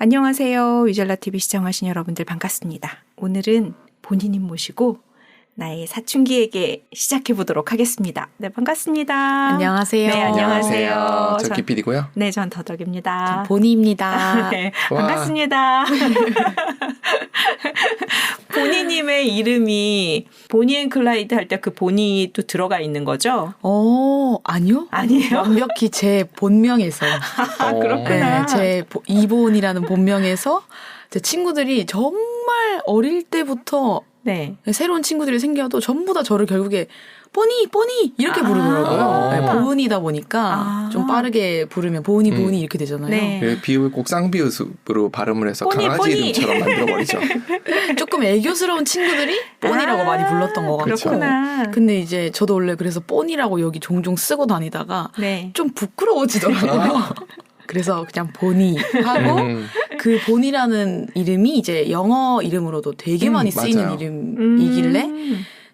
안녕하세요. 위젤라TV 시청하신 여러분들 반갑습니다. 오늘은 본인님 모시고 나의 사춘기에게 시작해보도록 하겠습니다. 네, 반갑습니다. 안녕하세요. 네, 안녕하세요. 저 기필이고요. 네, 전 더덕입니다. 보니입니다. 네, 반갑습니다. 보니님의 이름이 보니 앤 클라이드 할 때 그 보니도 들어가 있는 거죠? 아니요. 아니에요? 완벽히 제 본명에서. 아, 그렇구나. 네, 제 이본이라는 본명에서 제 친구들이 정말 어릴 때부터 네. 새로운 친구들이 생겨도 전부 다 저를 결국에 뽀니 이렇게 부르더라고요. 네, 보은이다 보니까 좀 빠르게 부르면 보은이 이렇게 되잖아요. 네. 비읍을 꼭 쌍비읍으로 발음을 해서 뽀니, 강아지 뽀니. 이름처럼 만들어버리죠. 조금 애교스러운 친구들이 뽀니라고 많이 불렀던 것 같고. 그렇구나. 근데 이제 저도 원래 그래서 뽀니라고 여기 종종 쓰고 다니다가 네. 좀 부끄러워지더라고요. 그래서 그냥 보니 하고 그 본이라는 이름이 이제 영어 이름으로도 되게 많이 쓰이는 맞아요. 이름이길래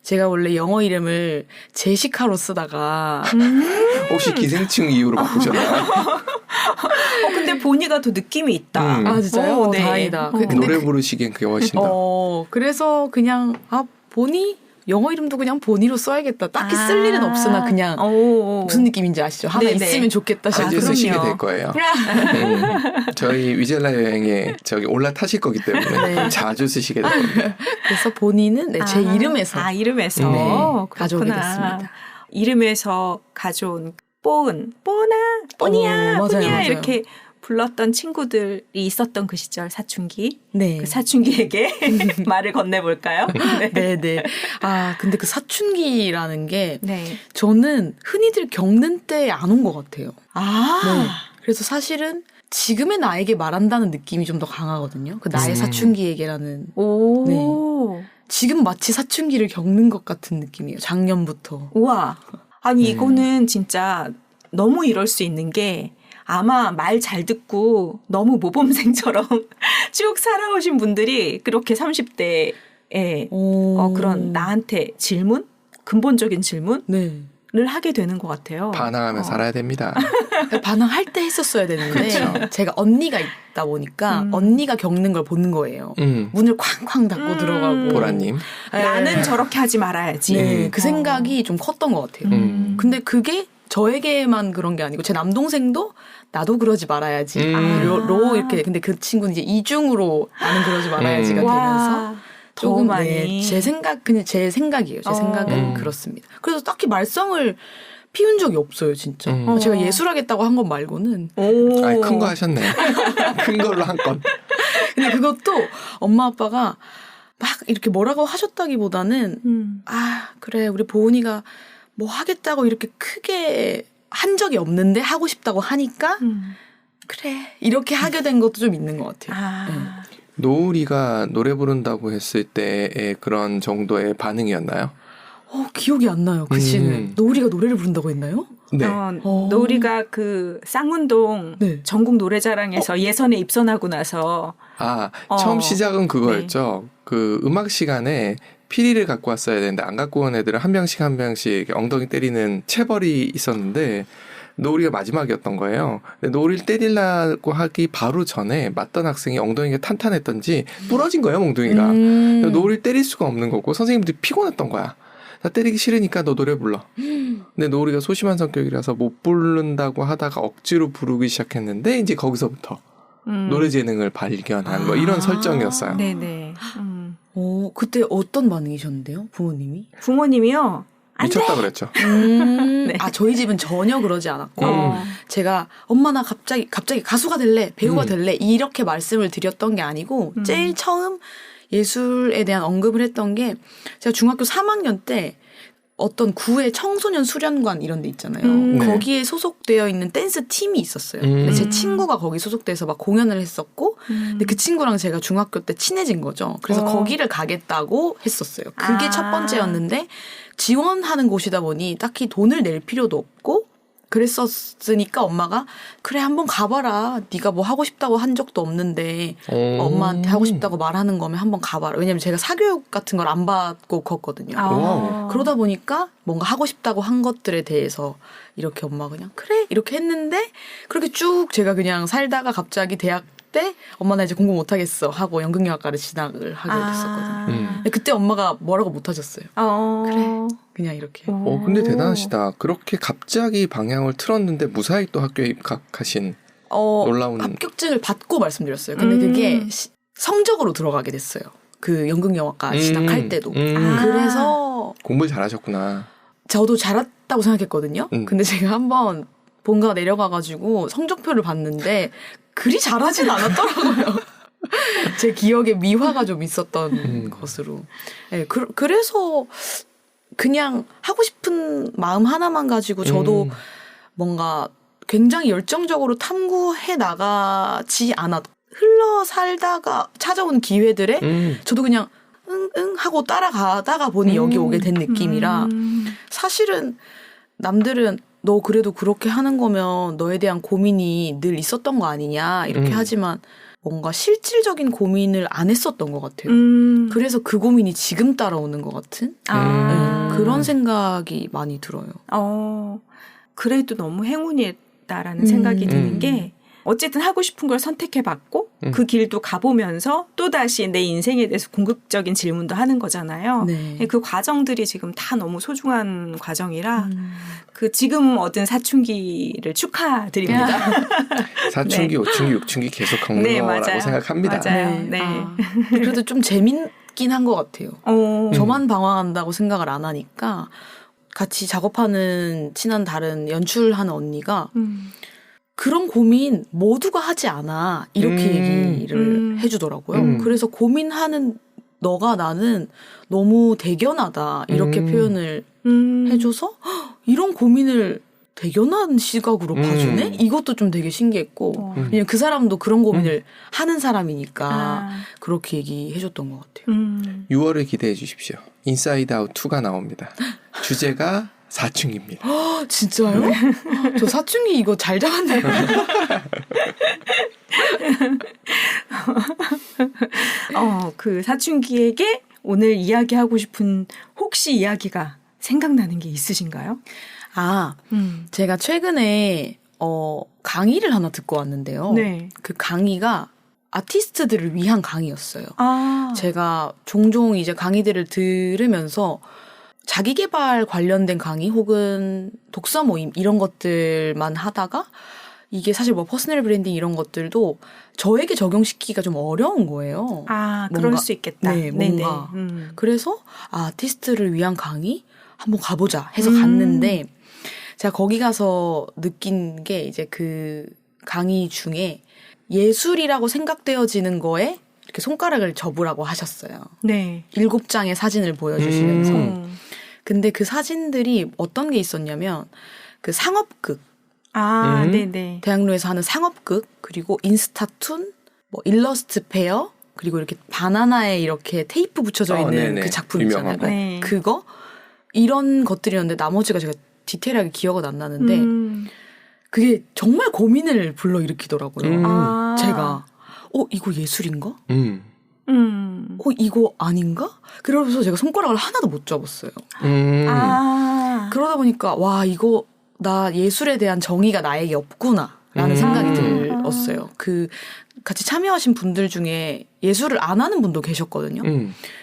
제가 원래 영어 이름을 제시카로 쓰다가 혹시 기생충 이유로 바꾸셨나요? 근데 보니가 더 느낌이 있다. 아 진짜요? 네. 다행이다. 근데 노래 부르시기엔 그게 훨씬 더. 그래서 그냥 보니? 영어 이름도 그냥 보니로 써야겠다. 딱히 쓸 일은 없으나 그냥 무슨 느낌인지 아시죠? 하나 네네. 있으면 좋겠다 싶어요. 자주 쓰시게 그럼요. 될 거예요. 저희 위젤라 여행에 올라타실 거기 때문에 네. 자주 쓰시게 될 겁니다. 그래서 보니는 제 이름에서 이름에서 네, 그렇구나. 가져오게 됐습니다. 이름에서 가져온 뽀니야, 맞아요, 뽀니야 맞아요. 이렇게 불렀던 친구들이 있었던 그 시절 사춘기. 네. 그 사춘기에게 말을 건네볼까요? 네. 네네. 근데 그 사춘기라는 게 네. 저는 흔히들 겪는 때 안 온 것 같아요. 아. 그래서 사실은 지금의 나에게 말한다는 느낌이 좀 더 강하거든요. 그 나의 사춘기에게라는. 오. 네. 지금 마치 사춘기를 겪는 것 같은 느낌이에요. 작년부터. 우와. 아니, 이거는 진짜 너무 이럴 수 있는 게 아마 말 잘 듣고 너무 모범생처럼 쭉 살아오신 분들이 그렇게 30대에 그런 나한테 질문? 근본적인 질문을 네. 하게 되는 것 같아요. 반항하며 살아야 됩니다. 반항할 때 했었어야 되는데 그렇죠. 제가 언니가 있다 보니까 언니가 겪는 걸 보는 거예요. 문을 쾅쾅 닫고 들어가고. 보라님. 나는 저렇게 하지 말아야지. 네, 그 생각이 좀 컸던 것 같아요. 근데 그게 저에게만 그런 게 아니고 제 남동생도 나도 그러지 말아야지. 로 이렇게. 근데 그 친구는 이제 이중으로 나는 그러지 말아야지가 되면서 조금 많이. 제 생각이에요. 제 생각은 그렇습니다. 그래서 딱히 말썽을 피운 적이 없어요, 진짜. 제가 예술하겠다고 한 것 말고는. 큰 거 하셨네. 큰 걸로 한 건. 근데 그것도 엄마 아빠가 막 이렇게 뭐라고 하셨다기보다는 그래 우리 보은이가 뭐 하겠다고 이렇게 크게 한 적이 없는데 하고 싶다고 하니까 그래 이렇게 하게 된 것도 좀 있는 것 같아요. 노을이가 노래 부른다고 했을 때의 그런 정도의 반응이었나요? 기억이 안 나요. 그 씨는 노을이가 노래를 부른다고 했나요? 네. 노을이가 그 쌍운동 네. 전국 노래자랑에서 예선에 입선하고 나서 처음 시작은 그거였죠. 그 음악 시간에 피리를 갖고 왔어야 되는데 안 갖고 온 애들은 한 명씩 엉덩이 때리는 체벌이 있었는데 노을이가 마지막이었던 거예요. 근데 노을이를 때리려고 하기 바로 전에 맞던 학생이 엉덩이가 탄탄했던지 부러진 거예요, 몽둥이가. 노을이를 때릴 수가 없는 거고 선생님들이 피곤했던 거야. 나 때리기 싫으니까 너 노래 불러. 근데 노을이가 소심한 성격이라서 못 부른다고 하다가 억지로 부르기 시작했는데 이제 거기서부터 노래 재능을 발견한 뭐 이런 설정이었어요. 네네. 그때 어떤 반응이셨는데요? 부모님이? 부모님이요. 미쳤다 그랬죠. 네. 저희 집은 전혀 그러지 않았고 제가 엄마 나 갑자기 가수가 될래 배우가 될래 이렇게 말씀을 드렸던 게 아니고 제일 처음 예술에 대한 언급을 했던 게 제가 중학교 3학년 때 어떤 구의 청소년 수련관 이런 데 있잖아요. 거기에 소속되어 있는 댄스 팀이 있었어요. 근데 제 친구가 거기 소속돼서 막 공연을 했었고 근데 그 친구랑 제가 중학교 때 친해진 거죠. 그래서 거기를 가겠다고 했었어요. 그게 첫 번째였는데 지원하는 곳이다 보니 딱히 돈을 낼 필요도 없고 그랬었으니까 엄마가 그래 한번 가봐라. 네가 뭐 하고 싶다고 한 적도 없는데 엄마한테 하고 싶다고 말하는 거면 한번 가봐라. 왜냐면 제가 사교육 같은 걸 안 받고 컸거든요. 그러다 보니까 뭔가 하고 싶다고 한 것들에 대해서 이렇게 엄마가 그냥 그래 이렇게 했는데 그렇게 쭉 제가 그냥 살다가 갑자기 대학 때 엄마 나 이제 공부 못하겠어 하고 연극영화과를 진학을 하게 됐었거든요. 근데 그때 엄마가 뭐라고 못하셨어요. 그래 그냥 이렇게. 근데 대단하시다. 그렇게 갑자기 방향을 틀었는데 무사히 또 학교에 입학하신 놀라운. 합격증을 받고 말씀드렸어요. 근데 그게 성적으로 들어가게 됐어요. 그 연극영화과 진학할 때도. 그래서 공부를 잘하셨구나. 저도 잘했다고 생각했거든요. 근데 제가 한번 본가가 내려가가지고 성적표를 봤는데 그리 잘하진 않았더라고요. 제 기억에 미화가 좀 있었던 것으로. 네, 그래서 그냥 하고 싶은 마음 하나만 가지고 저도 뭔가 굉장히 열정적으로 탐구해 나가지 않았. 흘러 살다가 찾아온 기회들에 저도 그냥 응 하고 따라가다가 보니 여기 오게 된 느낌이라 사실은 남들은 너 그래도 그렇게 하는 거면 너에 대한 고민이 늘 있었던 거 아니냐 이렇게 하지만 뭔가 실질적인 고민을 안 했었던 것 같아요. 그래서 그 고민이 지금 따라오는 것 같은 그런 생각이 많이 들어요. 그래도 너무 행운이었다라는 생각이 드는 게 어쨌든 하고 싶은 걸 선택해봤고 그 길도 가보면서 또다시 내 인생에 대해서 궁극적인 질문도 하는 거잖아요. 네. 그 과정들이 지금 다 너무 소중한 과정이라 그 지금 얻은 사춘기를 축하드립니다. 사춘기, 네. 오춘기, 육춘기 계속 겪는 네, 거라고 맞아요. 생각합니다. 맞아요. 네. 네. 그래도 좀 재밌긴 한 것 같아요. 저만 방황한다고 생각을 안 하니까 같이 작업하는 친한 다른 연출하는 언니가 그런 고민 모두가 하지 않아 이렇게 얘기를 해주더라고요. 그래서 고민하는 너가 나는 너무 대견하다 이렇게 표현을 해줘서 이런 고민을 대견한 시각으로 봐주네? 이것도 좀 되게 신기했고 왜냐면 그 사람도 그런 고민을 하는 사람이니까 그렇게 얘기해줬던 것 같아요. 6월을 기대해 주십시오. 인사이드 아웃 2가 나옵니다. 주제가 사춘기입니다. 진짜요? 저 사춘기 이거 잘 잡았네요. 그 사춘기에게 오늘 이야기하고 싶은 혹시 이야기가 생각나는 게 있으신가요? 제가 최근에 강의를 하나 듣고 왔는데요. 네. 그 강의가 아티스트들을 위한 강의였어요. 아. 제가 종종 이제 강의들을 들으면서 자기계발 관련된 강의 혹은 독서 모임 이런 것들만 하다가 이게 사실 뭐 퍼스널 브랜딩 이런 것들도 저에게 적용시키기가 좀 어려운 거예요. 아, 뭔가, 그럴 수 있겠다. 네, 뭔가. 네네. 그래서 아티스트를 위한 강의 한번 가보자 해서 갔는데 제가 거기 가서 느낀 게 이제 그 강의 중에 예술이라고 생각되어지는 거에 이렇게 손가락을 접으라고 하셨어요. 네. 7장의 사진을 보여주시면서. 근데 그 사진들이 어떤 게 있었냐면 그 상업극. 네네. 대학로에서 하는 상업극, 그리고 인스타툰, 뭐 일러스트 페어, 그리고 이렇게 바나나에 이렇게 테이프 붙여져 있는 네네. 그 작품 유명한 있잖아요. 거. 네. 그거? 이런 것들이었는데 나머지가 제가 디테일하게 기억은 안 나는데 그게 정말 고민을 불러일으키더라고요. 제가 이거 예술인가? 이거 아닌가? 그러면서 제가 손가락을 하나도 못 접었어요. 그러다 보니까 와 이거 나 예술에 대한 정의가 나에게 없구나라는 생각이 들었어요. 그 같이 참여하신 분들 중에 예술을 안 하는 분도 계셨거든요.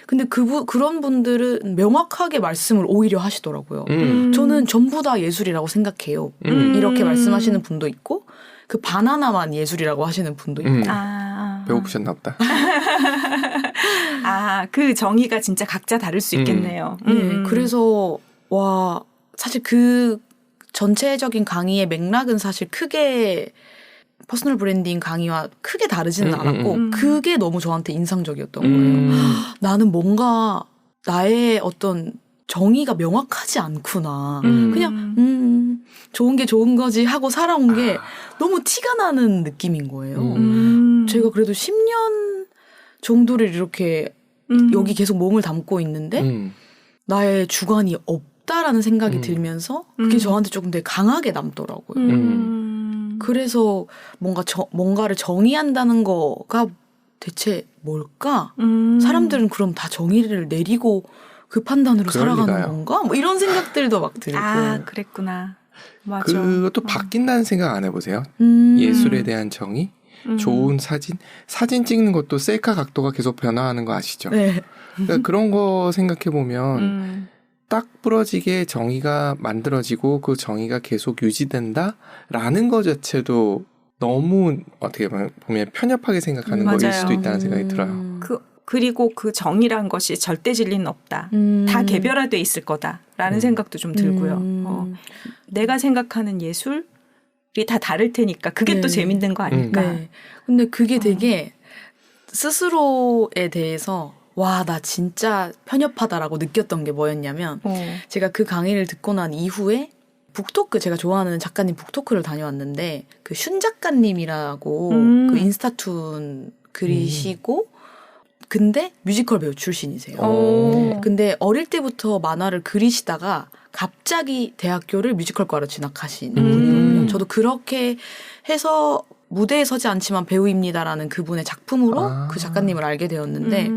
근데 그런 분들은 명확하게 말씀을 오히려 하시더라고요. 저는 전부 다 예술이라고 생각해요. 이렇게 말씀하시는 분도 있고 그 바나나만 예술이라고 하시는 분도 있고. 배고프셨나 보다. 그 정의가 진짜 각자 다를 수 있겠네요. 네, 그래서 와 사실 그 전체적인 강의의 맥락은 사실 크게 퍼스널 브랜딩 강의와 크게 다르지는 않았고 그게 너무 저한테 인상적이었던 거예요. 나는 뭔가 나의 어떤 정의가 명확하지 않구나. 그냥 좋은 게 좋은 거지 하고 살아온 게 너무 티가 나는 느낌인 거예요. 제가 그래도 10년 정도를 이렇게 여기 계속 몸을 담고 있는데 나의 주관이 없다라는 생각이 들면서 그게 저한테 조금 되게 강하게 남더라고요. 그래서 뭔가를 정의한다는 거가 대체 뭘까? 사람들은 그럼 다 정의를 내리고 그 판단으로 살아가는 리가요. 건가? 뭐 이런 생각들도 막 들고. 그랬구나. 맞아. 그것도 바뀐다는 생각 안 해보세요? 예술에 대한 정의? 좋은 사진 찍는 것도 셀카 각도가 계속 변화하는 거 아시죠? 네. 그러니까 그런 거 생각해 보면 딱 부러지게 정의가 만들어지고 그 정의가 계속 유지된다라는 것 자체도 너무 어떻게 보면 편협하게 생각하는 거일 맞아요. 수도 있다는 생각이 들어요. 그리고 그 정의란 것이 절대 진리는 없다. 다 개별화돼 있을 거다라는 생각도 좀 들고요. 내가 생각하는 예술이 다 다를 테니까 그게 네. 또 재밌는 거 아닐까. 네. 근데 그게 되게 스스로에 대해서 와, 나 진짜 편협하다라고 느꼈던 게 뭐였냐면 제가 그 강의를 듣고 난 이후에 북토크, 제가 좋아하는 작가님 북토크를 다녀왔는데 그 슌 작가님이라고 그 인스타툰 그리시고 근데 뮤지컬 배우 출신이세요. 근데 어릴 때부터 만화를 그리시다가 갑자기 대학교를 뮤지컬과로 진학하신 분이거든요. 저도 그렇게 해서 무대에 서지 않지만 배우입니다라는 그분의 작품으로 그 작가님을 알게 되었는데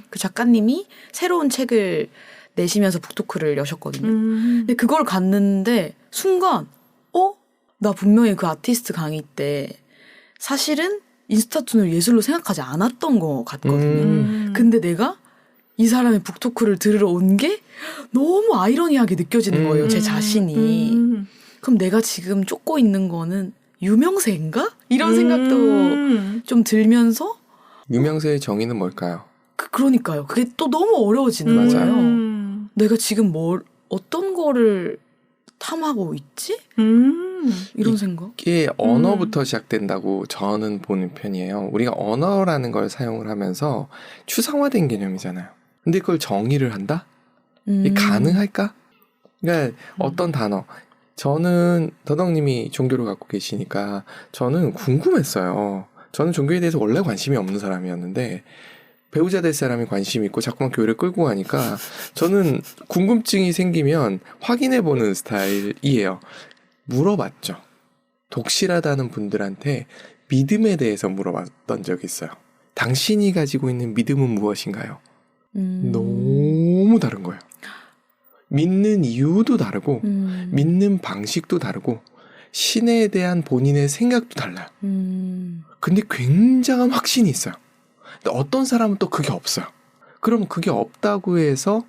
그 작가님이 새로운 책을 내시면서 북토크를 여셨거든요. 근데 그걸 갔는데 순간 나 분명히 그 아티스트 강의 때 사실은 인스타툰을 예술로 생각하지 않았던 것 같거든요. 근데 내가 이 사람의 북토크를 들으러 온 게 너무 아이러니하게 느껴지는 거예요. 제 자신이. 그럼 내가 지금 쫓고 있는 거는 유명세인가? 이런 생각도 좀 들면서 유명세의 정의는 뭘까요? 그러니까요. 그게 또 너무 어려워지는 맞아요. 거예요. 내가 지금 어떤 거를 탐하고 있지? 이런 생각? 이게 언어부터 시작된다고 저는 보는 편이에요. 우리가 언어라는 걸 사용을 하면서 추상화된 개념이잖아요. 근데 그걸 정의를 한다? 이게 가능할까? 그러니까 어떤 단어. 저는 더덕님이 종교를 갖고 계시니까 저는 궁금했어요. 저는 종교에 대해서 원래 관심이 없는 사람이었는데 배우자 될 사람이 관심 있고 자꾸만 교회를 끌고 가니까 저는 궁금증이 생기면 확인해보는 스타일이에요. 물어봤죠. 독실하다는 분들한테 믿음에 대해서 물어봤던 적이 있어요. 당신이 가지고 있는 믿음은 무엇인가요? 너무 다른 거예요. 믿는 이유도 다르고 믿는 방식도 다르고 신에 대한 본인의 생각도 달라요. 근데 굉장한 확신이 있어요. 근데 어떤 사람은 또 그게 없어요. 그럼 그게 없다고 해서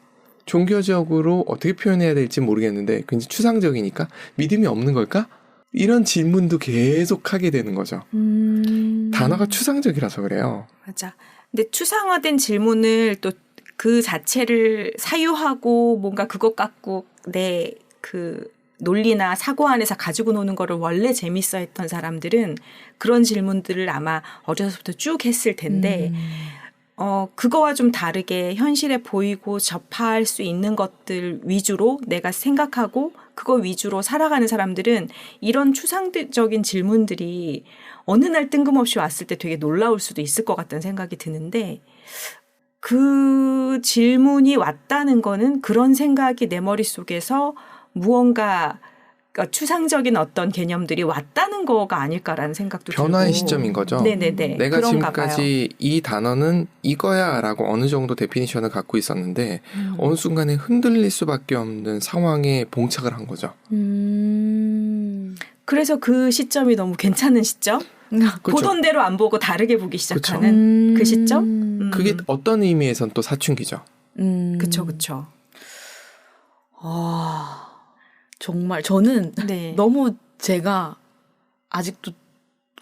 종교적으로 어떻게 표현해야 될지 모르겠는데 굉장히 추상적이니까 믿음이 없는 걸까? 이런 질문도 계속 하게 되는 거죠. 단어가 추상적이라서 그래요. 맞아. 근데 추상화된 질문을 또 그 자체를 사유하고 뭔가 그것 갖고 내 그 논리나 사고 안에서 가지고 노는 거를 원래 재밌어 했던 사람들은 그런 질문들을 아마 어려서부터 쭉 했을 텐데 그거와 좀 다르게 현실에 보이고 접할 수 있는 것들 위주로 내가 생각하고 그거 위주로 살아가는 사람들은 이런 추상적인 질문들이 어느 날 뜬금없이 왔을 때 되게 놀라울 수도 있을 것 같다는 생각이 드는데 그 질문이 왔다는 거는 그런 생각이 내 머릿속에서 무언가 추상적인 어떤 개념들이 왔다는 거가 아닐까라는 생각도 변화의 들고. 시점인 거죠. 네네네. 내가 그런가 지금까지 봐요. 이 단어는 이거야 라고 어느 정도 데피니션을 갖고 있었는데 어느 순간에 흔들릴 수밖에 없는 상황에 봉착을 한 거죠. 그래서 그 시점이 너무 괜찮은 시점? 보던 대로 안 보고 다르게 보기 시작하는 그 시점? 그게 어떤 의미에선 또 사춘기죠. 그쵸, 그쵸. 정말 저는 네. 너무 제가 아직도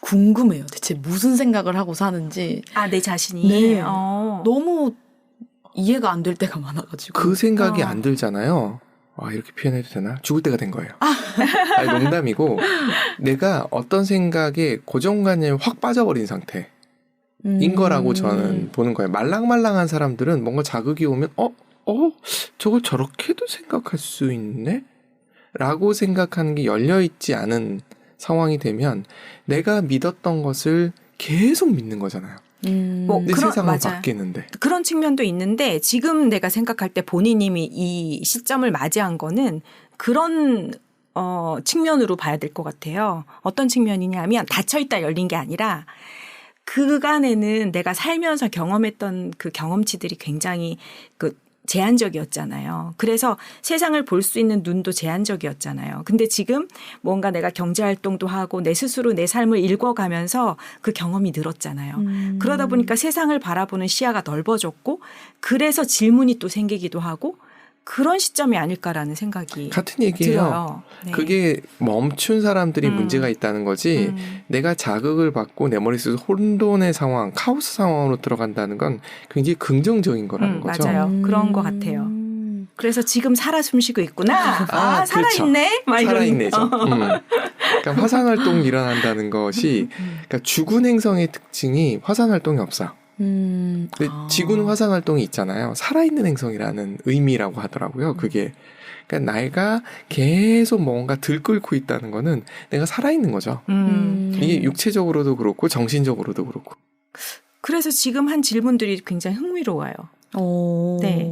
궁금해요. 대체 무슨 생각을 하고 사는지. 내 자신이? 네. 너무 이해가 안 될 때가 많아가지고. 그 생각이 안 들잖아요. 이렇게 표현해도 되나? 죽을 때가 된 거예요. 아니, 농담이고 내가 어떤 생각에 고정관념에 확 빠져버린 상태인 거라고 저는 보는 거예요. 말랑말랑한 사람들은 뭔가 자극이 오면 저걸 저렇게도 생각할 수 있네? 라고 생각하는 게 열려있지 않은 상황이 되면 내가 믿었던 것을 계속 믿는 거잖아요. 근데 세상은 맞아. 바뀌는데. 그런 측면도 있는데 지금 내가 생각할 때 본인님이 이 시점을 맞이한 거는 그런 측면으로 봐야 될 것 같아요. 어떤 측면이냐면 닫혀있다 열린 게 아니라 그간에는 내가 살면서 경험했던 그 경험치들이 굉장히 제한적이었잖아요. 그래서 세상을 볼 수 있는 눈도 제한적이었잖아요. 근데 지금 뭔가 내가 경제활동도 하고 내 스스로 내 삶을 읽어가면서 그 경험이 늘었잖아요. 그러다 보니까 세상을 바라보는 시야가 넓어졌고 그래서 질문이 또 생기기도 하고 그런 시점이 아닐까라는 생각이 같은 얘기예요. 들어요. 네. 그게 멈춘 사람들이 문제가 있다는 거지 내가 자극을 받고 내 머릿속에서 혼돈의 상황, 카오스 상황으로 들어간다는 건 굉장히 긍정적인 거라는 거죠. 맞아요. 그런 것 같아요. 그래서 지금 살아 숨쉬고 있구나. 아, 살아있네. 막 이런. 살아있네죠. 그러니까 화산활동이 일어난다는 것이 그러니까 죽은 행성의 특징이 화산활동이 없어요. 근데 지구는 화산활동이 있잖아요. 살아있는 행성이라는 의미라고 하더라고요. 그게. 그러니까 내가 계속 뭔가 들끓고 있다는 거는 내가 살아있는 거죠. 이게 육체적으로도 그렇고 정신적으로도 그렇고. 그래서 지금 한 질문들이 굉장히 흥미로워요. 네.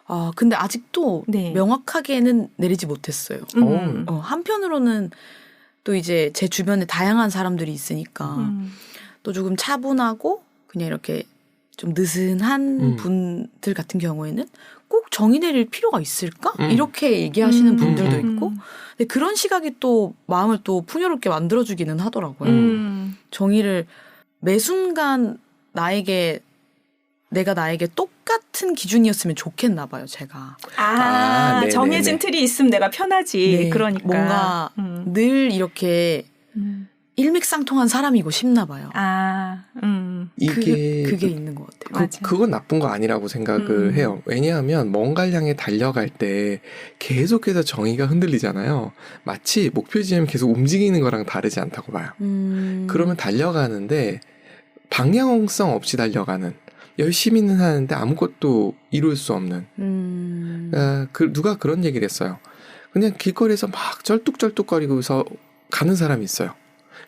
아, 근데 아직도 네. 명확하게는 내리지 못했어요. 한편으로는 또 이제 제 주변에 다양한 사람들이 있으니까 또 조금 차분하고 그냥 이렇게 좀 느슨한 분들 같은 경우에는 꼭 정의 내릴 필요가 있을까? 이렇게 얘기하시는 분들도 있고 근데 그런 시각이 또 마음을 또 풍요롭게 만들어주기는 하더라고요. 정의를 매 순간 내가 나에게 똑같은 기준이었으면 좋겠나 봐요, 제가. 정해진 틀이 있으면 내가 편하지. 네, 그러니까. 뭔가 늘 이렇게 일맥상통한 사람이고 싶나 봐요. 이게 그게 있는 것 같아요. 그건 나쁜 거 아니라고 생각을 해요. 왜냐하면 뭔가를 향해 달려갈 때 계속해서 정의가 흔들리잖아요. 마치 목표 지점이 계속 움직이는 거랑 다르지 않다고 봐요. 그러면 달려가는데 방향성 없이 달려가는 열심히는 하는데 아무것도 이룰 수 없는 누가 그런 얘기를 했어요. 그냥 길거리에서 막 쩔뚝쩔뚝거리고서 가는 사람이 있어요.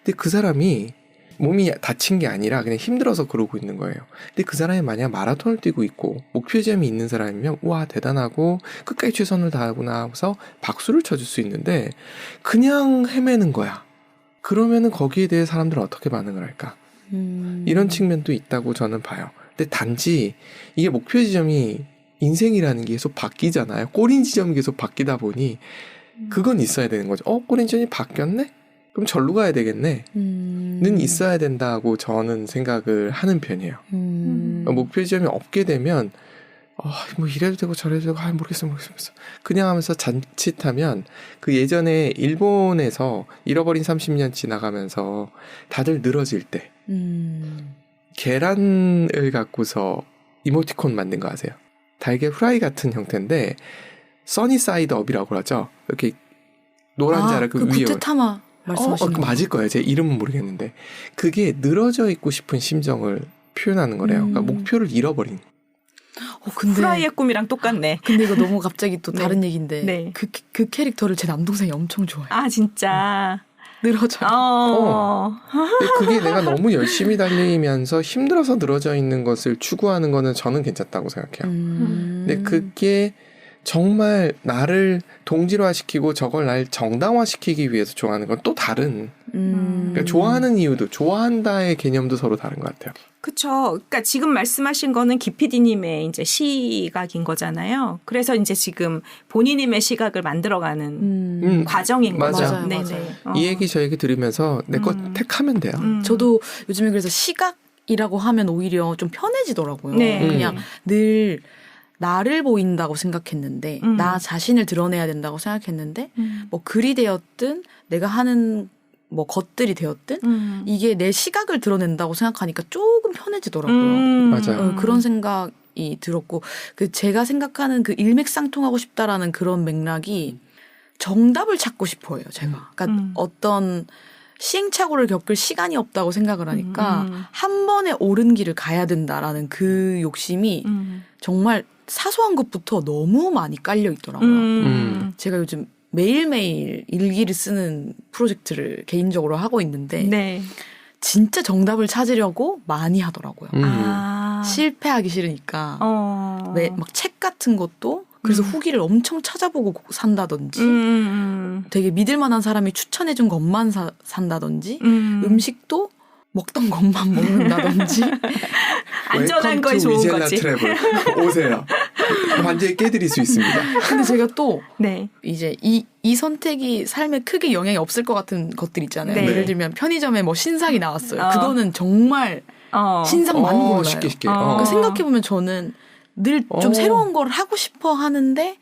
근데 그 사람이 몸이 다친 게 아니라 그냥 힘들어서 그러고 있는 거예요. 근데 그 사람이 만약 마라톤을 뛰고 있고 목표점이 있는 사람이면 와 대단하고 끝까지 최선을 다하구나 하고서 박수를 쳐줄 수 있는데 그냥 헤매는 거야. 그러면은 거기에 대해 사람들은 어떻게 반응을 할까? 이런 측면도 있다고 저는 봐요. 근데 단지 이게 목표 지점이 인생이라는 게 계속 바뀌잖아요. 꼬린 지점이 계속 바뀌다 보니 그건 있어야 되는 거죠. 꼬린 지점이 바뀌었네? 그럼 절로 가야 되겠네. 는 있어야 된다고 저는 생각을 하는 편이에요. 목표 지점이 없게 되면 뭐 이래도 되고 저래도 되고 모르겠어. 그냥 하면서 자칫하면 그 예전에 일본에서 잃어버린 30년 지나가면서 다들 늘어질 때 계란을 갖고서 이모티콘 만든 거 아세요? 달걀 후라이 같은 형태인데 써니사이드 업이라고 하죠. 이렇게 노란 자를 그 위에 구테타마 말씀하시는 거 맞을 거예요. 제 이름은 모르겠는데 그게 늘어져 있고 싶은 심정을 표현하는 거래요. 그러니까 목표를 잃어버린. 근데 후라이의 꿈이랑 똑같네. 근데 이거 너무 갑자기 또 다른 네. 얘기인데 네. 그 캐릭터를 제 남동생이 엄청 좋아해요. 진짜. 늘어져요. 근데 그게 내가 너무 열심히 달리면서 힘들어서 늘어져 있는 것을 추구하는 거는 저는 괜찮다고 생각해요. 근데 그게 정말 나를 동질화시키고 저걸 날 정당화시키기 위해서 좋아하는 건 또 다른 그러니까 좋아하는 이유도 좋아한다의 개념도 서로 다른 것 같아요. 그렇죠. 그러니까 지금 말씀하신 거는 기피디님의 이제 시각인 거잖아요. 그래서 이제 지금 본인님의 시각을 만들어가는 과정인 거죠. 맞아요. 네네. 이 얘기 저 얘기 들으면서 내 거 택하면 돼요. 저도 요즘에 그래서 시각이라고 하면 오히려 좀 편해지더라고요. 네. 그냥 늘 나를 보인다고 생각했는데 나 자신을 드러내야 된다고 생각했는데 뭐 글이 되었든 내가 하는 뭐 것들이 되었든 이게 내 시각을 드러낸다고 생각하니까 조금 편해지더라고요. 맞아요. 그런 생각이 들었고 그 제가 생각하는 그 일맥상통하고 싶다라는 그런 맥락이 정답을 찾고 싶어요. 제가. 그러니까 어떤 시행착오를 겪을 시간이 없다고 생각을 하니까 한 번에 옳은 길을 가야 된다라는 그 욕심이 정말 사소한 것부터 너무 많이 깔려 있더라고요. 제가 요즘 매일매일 일기를 쓰는 프로젝트를 개인적으로 하고 있는데 네. 진짜 정답을 찾으려고 많이 하더라고요. 아. 실패하기 싫으니까 막 책 같은 것도 그래서 후기를 엄청 찾아보고 산다든지 되게 믿을 만한 사람이 추천해준 것만 산다든지 음식도 먹던 것만 먹는다든지 안전한 거에 좋은 거지. 트래블 오세요. 완전히 깨드릴 수 있습니다. 근데 제가 또 네. 이제 이 선택이 삶에 크게 영향이 없을 것 같은 것들 있잖아요. 네. 예를 들면 편의점에 뭐 신상이 나왔어요. 그거는 정말 신상만 골라요. 쉽게. 그러니까 생각해보면 저는 늘 좀 새로운 걸 하고 싶어 하는데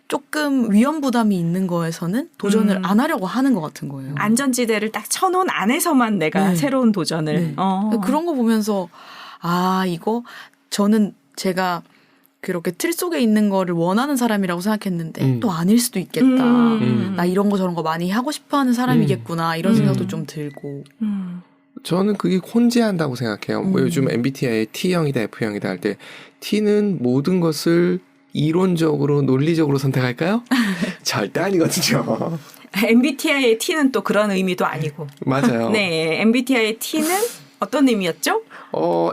조금 위험 부담이 있는 거에서는 도전을 안 하려고 하는 것 같은 거예요. 안전지대를 딱 쳐놓은 안에서만 내가 네. 새로운 도전을. 네. 그런 거 보면서 이거 저는 제가 그렇게 틀 속에 있는 거를 원하는 사람이라고 생각했는데 또 아닐 수도 있겠다. 나 이런 거 저런 거 많이 하고 싶어하는 사람이겠구나 이런 생각도 좀 들고. 저는 그게 혼재한다고 생각해요. 뭐 요즘 MBTI에 T형이다 F형이다 할 때 T는 모든 것을 이론적으로 논리적으로 선택할까요? 절대 아니거든요. MBTI의 T는 또 그런 의미도 아니고. 맞아요. 네, MBTI의 T는 어떤 의미였죠?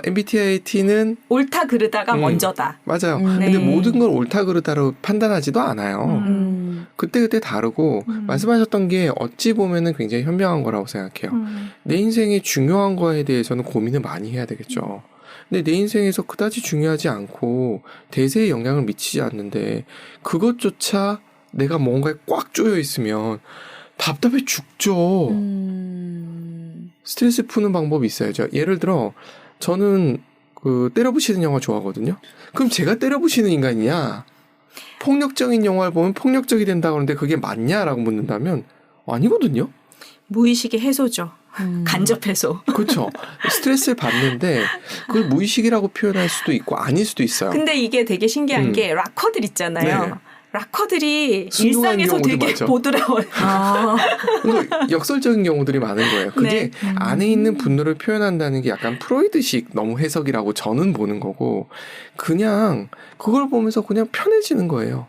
MBTI T는 옳다 그르다가 먼저다. 맞아요. 네. 근데 모든 걸 옳다 그르다로 판단하지도 않아요. 그때그때 다르고 말씀하셨던 게 어찌 보면은 굉장히 현명한 거라고 생각해요. 내 인생에 중요한 거에 대해서는 고민을 많이 해야 되겠죠. 근데 내 인생에서 그다지 중요하지 않고 대세에 영향을 미치지 않는데 그것조차 내가 뭔가에 꽉 조여 있으면 답답해 죽죠. 스트레스 푸는 방법이 있어야죠. 예를 들어 저는 때려부시는 영화 좋아하거든요. 그럼 제가 때려부시는 인간이냐? 폭력적인 영화를 보면 폭력적이 된다고 하는데 그게 맞냐라고 묻는다면 아니거든요. 무의식의 해소죠. 간접 해소. 그렇죠. 스트레스를 받는데 그걸 무의식이라고 표현할 수도 있고 아닐 수도 있어요. 근데 이게 되게 신기한 게 락커들 있잖아요. 네. 락커들이 순둥한 일상에서 경우도 되게 많죠. 보드라워요. 그러니까 역설적인 경우들이 많은 거예요. 그게 네. 안에 있는 분노를 표현한다는 게 약간 프로이드식 너무 해석이라고 저는 보는 거고 그냥 그걸 보면서 그냥 편해지는 거예요.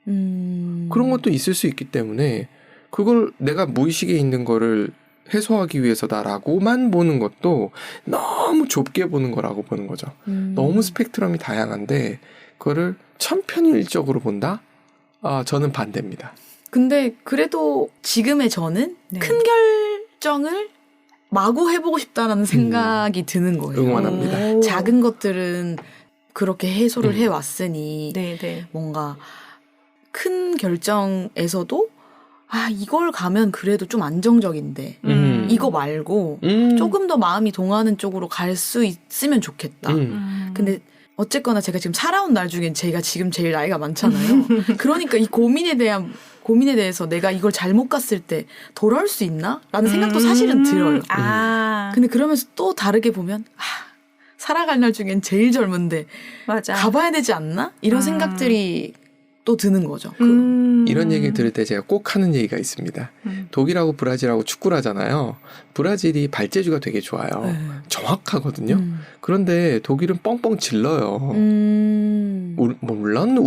그런 것도 있을 수 있기 때문에 그걸 내가 무의식에 있는 거를 해소하기 위해서다라고만 보는 것도 너무 좁게 보는 거라고 보는 거죠. 너무 스펙트럼이 다양한데 그거를 천편일적으로 본다? 저는 반대입니다. 근데 그래도 지금의 저는 네. 큰 결정을 마구 해보고 싶다라는 생각이 드는 거예요. 응원합니다. 작은 것들은 그렇게 해소를 해왔으니 네. 뭔가 큰 결정에서도 이걸 가면 그래도 좀 안정적인데 이거 말고 조금 더 마음이 동하는 쪽으로 갈 수 있으면 좋겠다. 근데 어쨌거나 제가 지금 살아온 날 중엔 제가 지금 제일 나이가 많잖아요. 그러니까 이 고민에 대해서 내가 이걸 잘못 갔을 때 돌아올 수 있나? 라는 생각도 사실은 들어요. 근데 그러면서 또 다르게 보면 살아갈 날 중엔 제일 젊은데 맞아. 가봐야 되지 않나? 이런 생각들이 또 드는 거죠. 이런 얘기를 들을 때 제가 꼭 하는 얘기가 있습니다. 독일하고 브라질하고 축구를 하잖아요. 브라질이 발재주가 되게 좋아요. 정확하거든요. 그런데 독일은 뻥뻥 질러요. 물론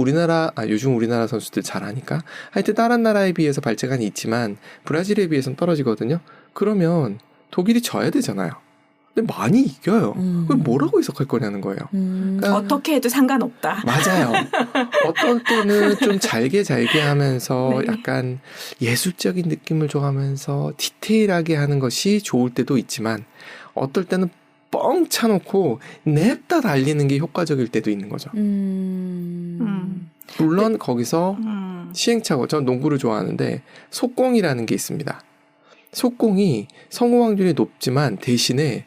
요즘 우리나라 선수들 잘하니까 하여튼 다른 나라에 비해서 발재간이 있지만 브라질에 비해서는 떨어지거든요. 그러면 독일이 져야 되잖아요. 근데 많이 이겨요. 그럼 뭐라고 해석할 거냐는 거예요. 그러니까 어떻게 해도 상관없다. 맞아요. 어떤 때는 좀 잘게 하면서 네. 약간 예술적인 느낌을 줘가면서 디테일하게 하는 것이 좋을 때도 있지만 어떨 때는 뻥 차놓고 냅다 달리는 게 효과적일 때도 있는 거죠. 물론 거기서 시행착오, 전 농구를 좋아하는데 속공이라는 게 있습니다. 속공이 성공 확률이 높지만 대신에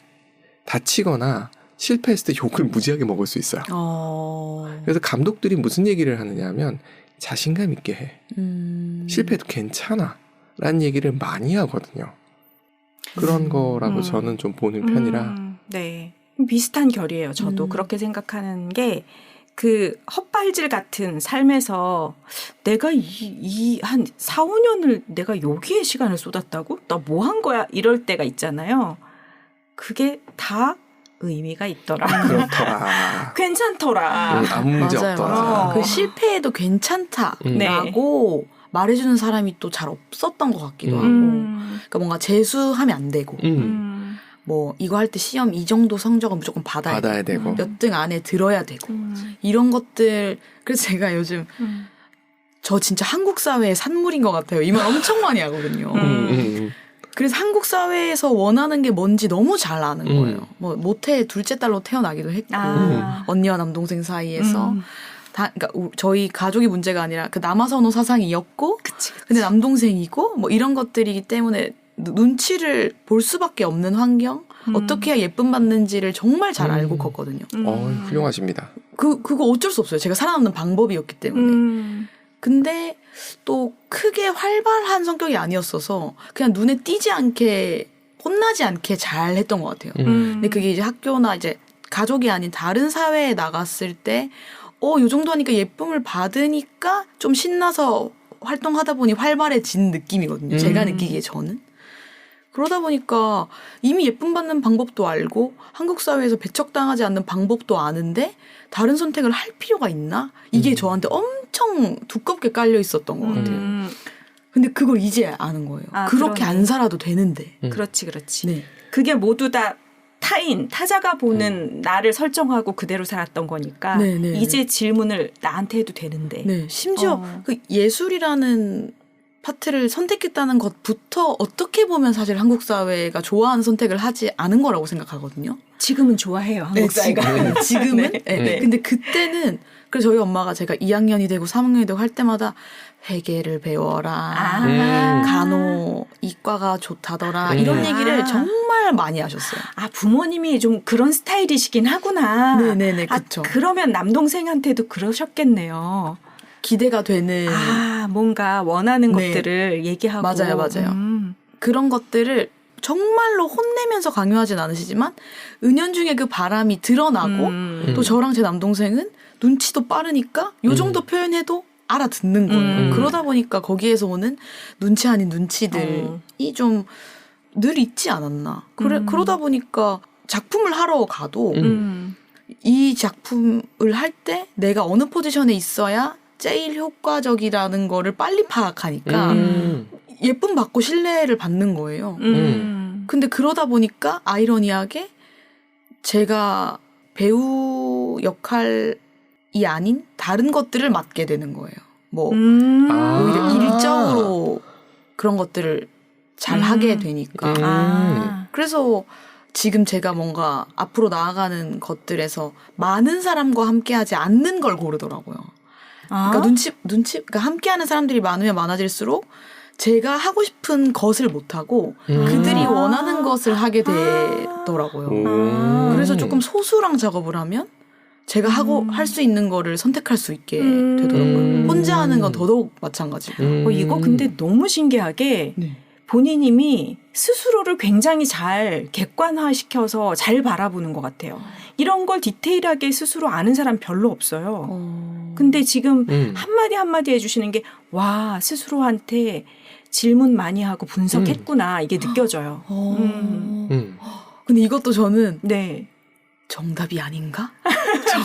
다치거나 실패했을 때 욕을 무지하게 먹을 수 있어요. 그래서 감독들이 무슨 얘기를 하느냐 하면 자신감 있게 해. 실패해도 괜찮아. 라는 얘기를 많이 하거든요. 그런 거라고 저는 좀 보는 편이라. 네. 비슷한 결이에요. 저도 그렇게 생각하는 게 그 헛발질 같은 삶에서 내가 한 4, 5년을 내가 여기에 시간을 쏟았다고? 나 뭐 한 거야? 이럴 때가 있잖아요. 그게 다 의미가 있더라. 그렇더라. 괜찮더라. 아무 문제 맞아요. 없더라. 그 실패해도 괜찮다라고 말해주는 사람이 또 잘 없었던 것 같기도 하고. 그러니까 뭔가 재수하면 안 되고. 뭐 이거 할 때 시험 이 정도 성적은 무조건 받아야 되고. 몇 등 안에 들어야 되고. 이런 것들. 그래서 제가 요즘 저 진짜 한국 사회의 산물인 것 같아요. 이 말 엄청 많이 하거든요. 그래서 한국 사회에서 원하는 게 뭔지 너무 잘 아는 거예요. 뭐 모태 둘째 딸로 태어나기도 했고 언니와 남동생 사이에서 그러니까 저희 가족이 문제가 아니라 그 남아선호 사상이었고, 그치. 근데 남동생이고 뭐 이런 것들이기 때문에 눈치를 볼 수밖에 없는 환경, 어떻게 해야 예쁨 받는지를 정말 잘 알고 컸거든요. 훌륭하십니다. 그거 어쩔 수 없어요. 제가 살아남는 방법이었기 때문에. 근데 또 크게 활발한 성격이 아니었어서 그냥 눈에 띄지 않게, 혼나지 않게 잘 했던 것 같아요. 근데 그게 이제 학교나 이제 가족이 아닌 다른 사회에 나갔을 때 요 정도 하니까 예쁨을 받으니까 좀 신나서 활동하다 보니 활발해진 느낌이거든요. 제가 느끼기에 저는. 그러다 보니까 이미 예쁨 받는 방법도 알고 한국 사회에서 배척당하지 않는 방법도 아는데 다른 선택을 할 필요가 있나? 이게 저한테 엄청 두껍게 깔려 있었던 것 같아요. 근데 그걸 이제 아는 거예요. 그렇게 그러네. 안 살아도 되는데. 그렇지, 그렇지. 네. 그게 모두 다 타자가 보는 나를 설정하고 그대로 살았던 거니까 네네. 이제 질문을 나한테 해도 되는데. 네. 심지어 그 예술이라는 파트를 선택했다는 것부터 어떻게 보면 사실 한국 사회가 좋아하는 선택을 하지 않은 거라고 생각하거든요. 지금은 좋아해요, 한국 사회가. 지금은? 네. 네. 네. 근데 그때는, 그래서 저희 엄마가 제가 2학년이 되고 3학년이 되고 할 때마다 회계를 배워라. 간호, 이과가 좋다더라. 이런 얘기를 정말 많이 하셨어요. 부모님이 좀 그런 스타일이시긴 하구나. 네네네, 그쵸. 그러면 남동생한테도 그러셨겠네요. 기대가 되는. 뭔가 원하는 네. 것들을 얘기하고. 맞아요. 그런 것들을 정말로 혼내면서 강요하진 않으시지만 은연중에 그 바람이 드러나고 또 저랑 제 남동생은 눈치도 빠르니까 요 정도 표현해도 알아듣는 거예요. 그러다 보니까 거기에서 오는 눈치 아닌 눈치들이 좀 늘 있지 않았나. 그러다 보니까 작품을 하러 가도 이 작품을 할 때 내가 어느 포지션에 있어야 제일 효과적이라는 거를 빨리 파악하니까 예쁨 받고 신뢰를 받는 거예요. 근데 그러다 보니까 아이러니하게 제가 배우 역할이 아닌 다른 것들을 맡게 되는 거예요. 뭐 오히려 일적으로 그런 것들을 잘 하게 되니까. 그래서 지금 제가 뭔가 앞으로 나아가는 것들에서 많은 사람과 함께하지 않는 걸 고르더라고요. 그러니까 그러니까 함께하는 사람들이 많으면 많아질수록 제가 하고 싶은 것을 못하고 그들이 원하는 것을 하게 되더라고요. 그래서 조금 소수랑 작업을 하면 제가 할 수 있는 거를 선택할 수 있게 되더라고요. 혼자 하는 건 더더욱 마찬가지고. 이거 근데 너무 신기하게 본인님이 스스로를 굉장히 잘 객관화시켜서 잘 바라보는 것 같아요. 이런 걸 디테일하게 스스로 아는 사람 별로 없어요. 근데 지금 한마디 한마디 해주시는 게 와, 스스로한테 질문 많이 하고 분석했구나. 이게 느껴져요. 근데 이것도 저는 네. 정답이 아닌가?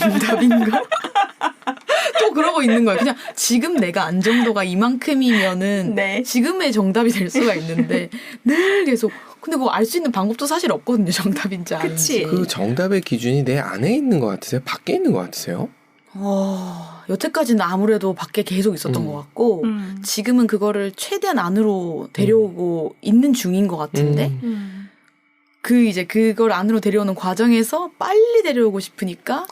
정답인가? 또 그러고 있는 거예요. 그냥 지금 내가 안정도가 이만큼이면은 네. 지금의 정답이 될 수가 있는데 늘 계속 근데 뭐 알 수 있는 방법도 사실 없거든요. 정답인지 아닌지. 그치. 그 정답의 기준이 내 안에 있는 것 같으세요? 밖에 있는 것 같으세요? 여태까지는 아무래도 밖에 계속 있었던 것 같고 지금은 그거를 최대한 안으로 데려오고 있는 중인 것 같은데 그걸 안으로 데려오는 과정에서 빨리 데려오고 싶으니까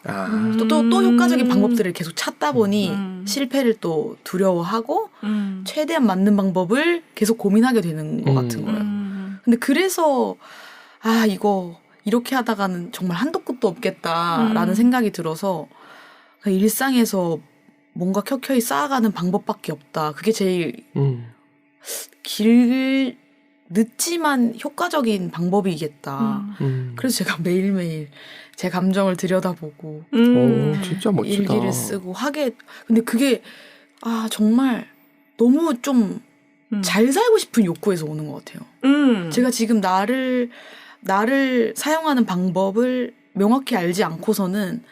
또 효과적인 방법들을 계속 찾다 보니 실패를 또 두려워하고 최대한 맞는 방법을 계속 고민하게 되는 것 같은 거예요. 근데 그래서 이거 이렇게 하다가는 정말 한도 끝도 없겠다라는 생각이 들어서 일상에서 뭔가 켜켜이 쌓아가는 방법밖에 없다. 그게 제일 늦지만 효과적인 방법이겠다. 그래서 제가 매일매일 제 감정을 들여다보고 진짜 멋지다. 일기를 쓰고 근데 그게 정말 너무 좀 잘 살고 싶은 욕구에서 오는 것 같아요. 제가 지금 나를 사용하는 방법을 명확히 알지 않고서는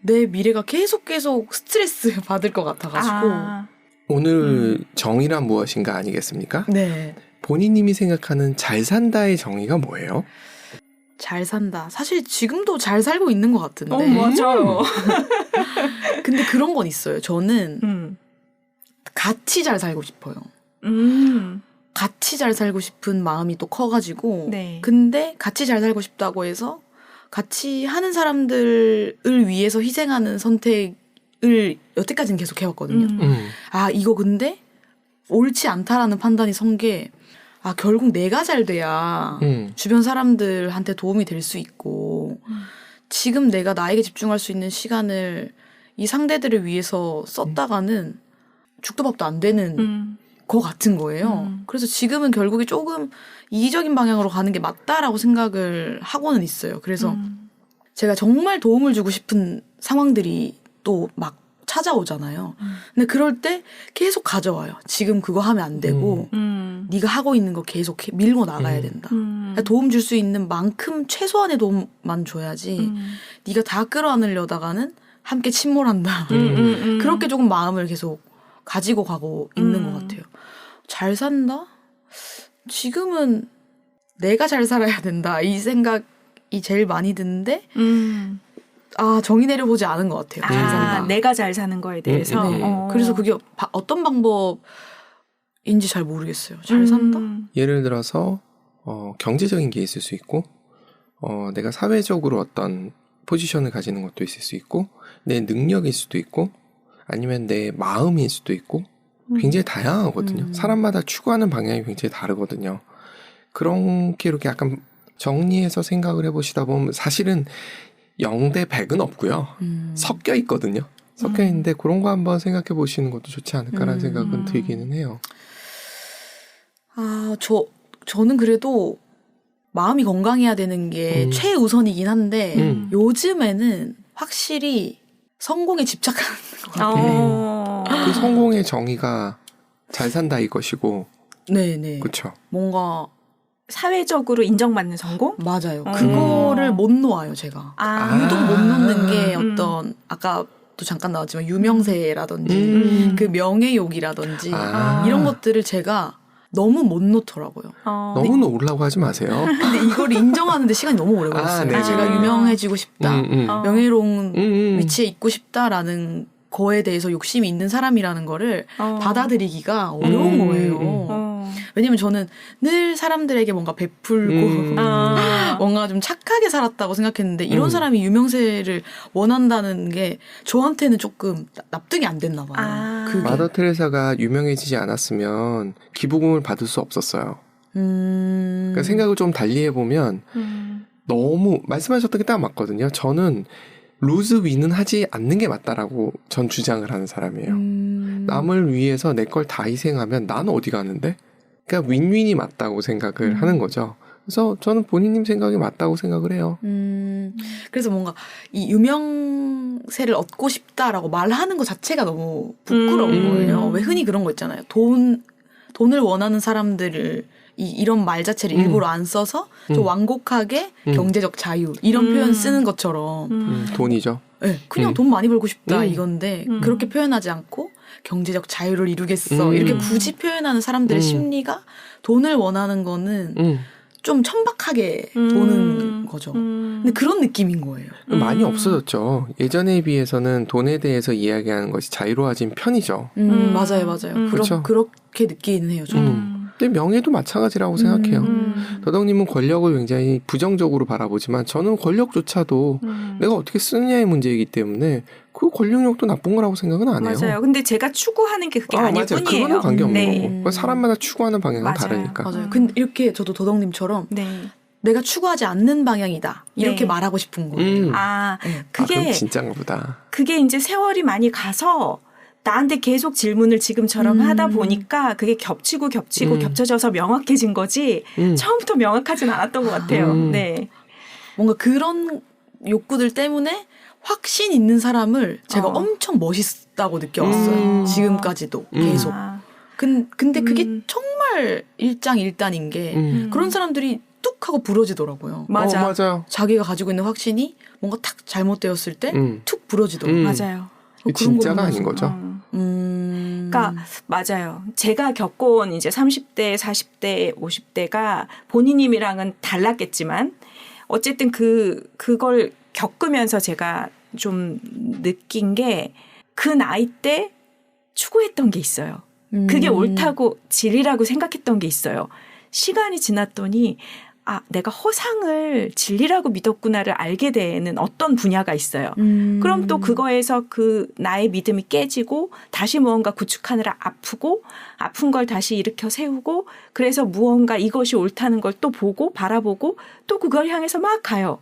내 미래가 계속 스트레스 받을 것 같아가지고 오늘 정의란 무엇인가 아니겠습니까? 네. 본인님이 생각하는 잘 산다의 정의가 뭐예요? 잘 산다. 사실 지금도 잘 살고 있는 것 같은데. 맞아요. 근데 그런 건 있어요. 저는 같이 잘 살고 싶어요. 같이 잘 살고 싶은 마음이 또 커가지고 네. 근데 같이 잘 살고 싶다고 해서 같이 하는 사람들을 위해서 희생하는 선택을 여태까지는 계속 해왔거든요. 아 이거 근데 옳지 않다라는 판단이 선 게 아 결국 내가 잘 돼야 주변 사람들한테 도움이 될 수 있고 지금 내가 나에게 집중할 수 있는 시간을 이 상대들을 위해서 썼다가는 죽도 밥도 안 되는 거 같은 거예요. 그래서 지금은 결국에 조금 이기적인 방향으로 가는 게 맞다라고 생각을 하고는 있어요. 그래서 제가 정말 도움을 주고 싶은 상황들이 또 막 찾아오잖아요. 근데 그럴 때 계속 가져와요. 지금 그거 하면 안 되고 네가 하고 있는 거 계속 밀고 나가야 된다. 도움 줄 수 있는 만큼 최소한의 도움만 줘야지 네가 다 끌어안으려다가는 함께 침몰한다. 그렇게 조금 마음을 계속 가지고 가고 있는 것 같아요. 잘 산다? 지금은 내가 잘 살아야 된다. 이 생각이 제일 많이 드는데 아 정의 내려보지 않은 것 같아요. 잘 산다. 내가 잘 사는 거에 대해서. 네. 그래서 그게 어떤 방법인지 잘 모르겠어요. 잘 산다? 예를 들어서 경제적인 게 있을 수 있고 내가 사회적으로 어떤 포지션을 가지는 것도 있을 수 있고 내 능력일 수도 있고 아니면 내 마음일 수도 있고 굉장히 다양하거든요. 사람마다 추구하는 방향이 굉장히 다르거든요. 그렇게 이렇게 약간 정리해서 생각을 해보시다 보면 사실은 0대 100은 없고요. 섞여 있거든요. 섞여 있는데 그런 거 한번 생각해 보시는 것도 좋지 않을까라는 생각은 들기는 해요. 아, 저는 그래도 마음이 건강해야 되는 게 최우선이긴 한데 요즘에는 확실히 성공에 집착하는 것 같아요. 그 성공의 정의가 잘 산다 이것이고 네네. 그렇죠. 뭔가 사회적으로 인정받는 성공? 맞아요. 그거를 못 놓아요, 제가. 유독 못 놓는 게 어떤 아까도 잠깐 나왔지만 유명세라든지 그 명예욕이라든지 이런 것들을 제가 너무 못 놓더라고요. 너무 놓으려고 하지 마세요. 근데 이걸 인정하는데 시간이 너무 오래 걸렸어요. 네네. 제가 유명해지고 싶다, 명예로운 위치에 있고 싶다라는 거에 대해서 욕심이 있는 사람이라는 거를 받아들이기가 어려운 거예요. 왜냐면 저는 늘 사람들에게 뭔가 베풀고 뭔가 좀 착하게 살았다고 생각했는데 이런 사람이 유명세를 원한다는 게 저한테는 조금 납득이 안 됐나 봐요. 그게. 마더 테레사가 유명해지지 않았으면 기부금을 받을 수 없었어요. 그러니까 생각을 좀 달리 해보면 너무 말씀하셨던 게 딱 맞거든요. 저는 루즈 윈은 하지 않는 게 맞다라고 전 주장을 하는 사람이에요. 남을 위해서 내 걸 다 희생하면 난 어디 가는데? 그러니까 윈윈이 맞다고 생각을 하는 거죠. 그래서 저는 본인님 생각이 맞다고 생각을 해요. 그래서 뭔가 이 유명세를 얻고 싶다라고 말하는 것 자체가 너무 부끄러운 거예요. 왜 흔히 그런 거 있잖아요. 돈을 원하는 사람들을 이런 말 자체를 일부러 안 써서 좀 완곡하게 경제적 자유 이런 표현 쓰는 것처럼 돈이죠. 네, 그냥 돈 많이 벌고 싶다 이건데 그렇게 표현하지 않고 경제적 자유를 이루겠어 이렇게 굳이 표현하는 사람들의 심리가 돈을 원하는 거는 좀 천박하게 보는 거죠. 근데 그런 느낌인 거예요. 많이 없어졌죠. 예전에 비해서는 돈에 대해서 이야기하는 것이 자유로워진 편이죠. 맞아요. 그렇죠. 그렇게 느끼는 해요, 저도. 근데 명예도 마찬가지라고 생각해요. 더덕님은 권력을 굉장히 부정적으로 바라보지만 저는 권력조차도 내가 어떻게 쓰느냐의 문제이기 때문에 그 권력력도 나쁜 거라고 생각은 안 해요. 맞아요. 근데 제가 추구하는 게 그게 아닐 맞아요. 뿐이에요. 그거는 관계없는 네. 거고. 사람마다 추구하는 방향은 맞아요. 다르니까. 맞아요. 근데 이렇게 저도 도덕님처럼 네. 내가 추구하지 않는 방향이다. 이렇게 네. 말하고 싶은 거예요. 그게 그럼 진짠가 보다. 그게 이제 세월이 많이 가서 나한테 계속 질문을 지금처럼 하다 보니까 그게 겹치고 겹쳐져서 명확해진 거지 처음부터 명확하진 않았던 것 같아요. 네. 뭔가 그런 욕구들 때문에 확신 있는 사람을 제가 엄청 멋있다고 느껴왔어요. 지금까지도 계속. 근데 그게 정말 일장일단인 게 그런 사람들이 뚝 하고 부러지더라고요. 맞아요. 자기가 가지고 있는 확신이 뭔가 탁 잘못되었을 때 툭 부러지더라고요. 맞아요. 진짜가 아닌 거죠. 그러니까 맞아요. 제가 겪어온 이제 30대, 40대, 50대가 본인님이랑은 달랐겠지만 어쨌든 그걸 겪으면서 제가 좀 느낀 게 그 나이 때 추구했던 게 있어요. 그게 옳다고 진리라고 생각했던 게 있어요. 시간이 지났더니 내가 허상을 진리라고 믿었구나를 알게 되는 어떤 분야가 있어요. 그럼 또 그거에서 그 나의 믿음이 깨지고 다시 무언가 구축하느라 아프고 아픈 걸 다시 일으켜 세우고 그래서 무언가 이것이 옳다는 걸 또 보고 바라보고 또 그걸 향해서 막 가요.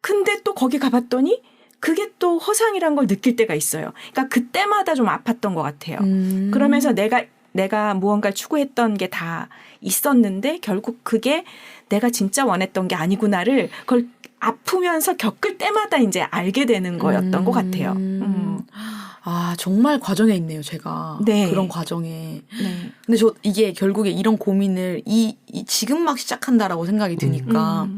근데 또 거기 가봤더니 그게 또 허상이란 걸 느낄 때가 있어요. 그러니까 그때마다 좀 아팠던 것 같아요. 그러면서 내가 무언가를 추구했던 게 다 있었는데 결국 그게 내가 진짜 원했던 게 아니구나를 그걸 아프면서 겪을 때마다 이제 알게 되는 거였던 것 같아요. 정말 과정에 있네요, 제가. 네. 그런 과정에. 네. 근데 이게 결국에 이런 고민을 지금 막 시작한다라고 생각이 드니까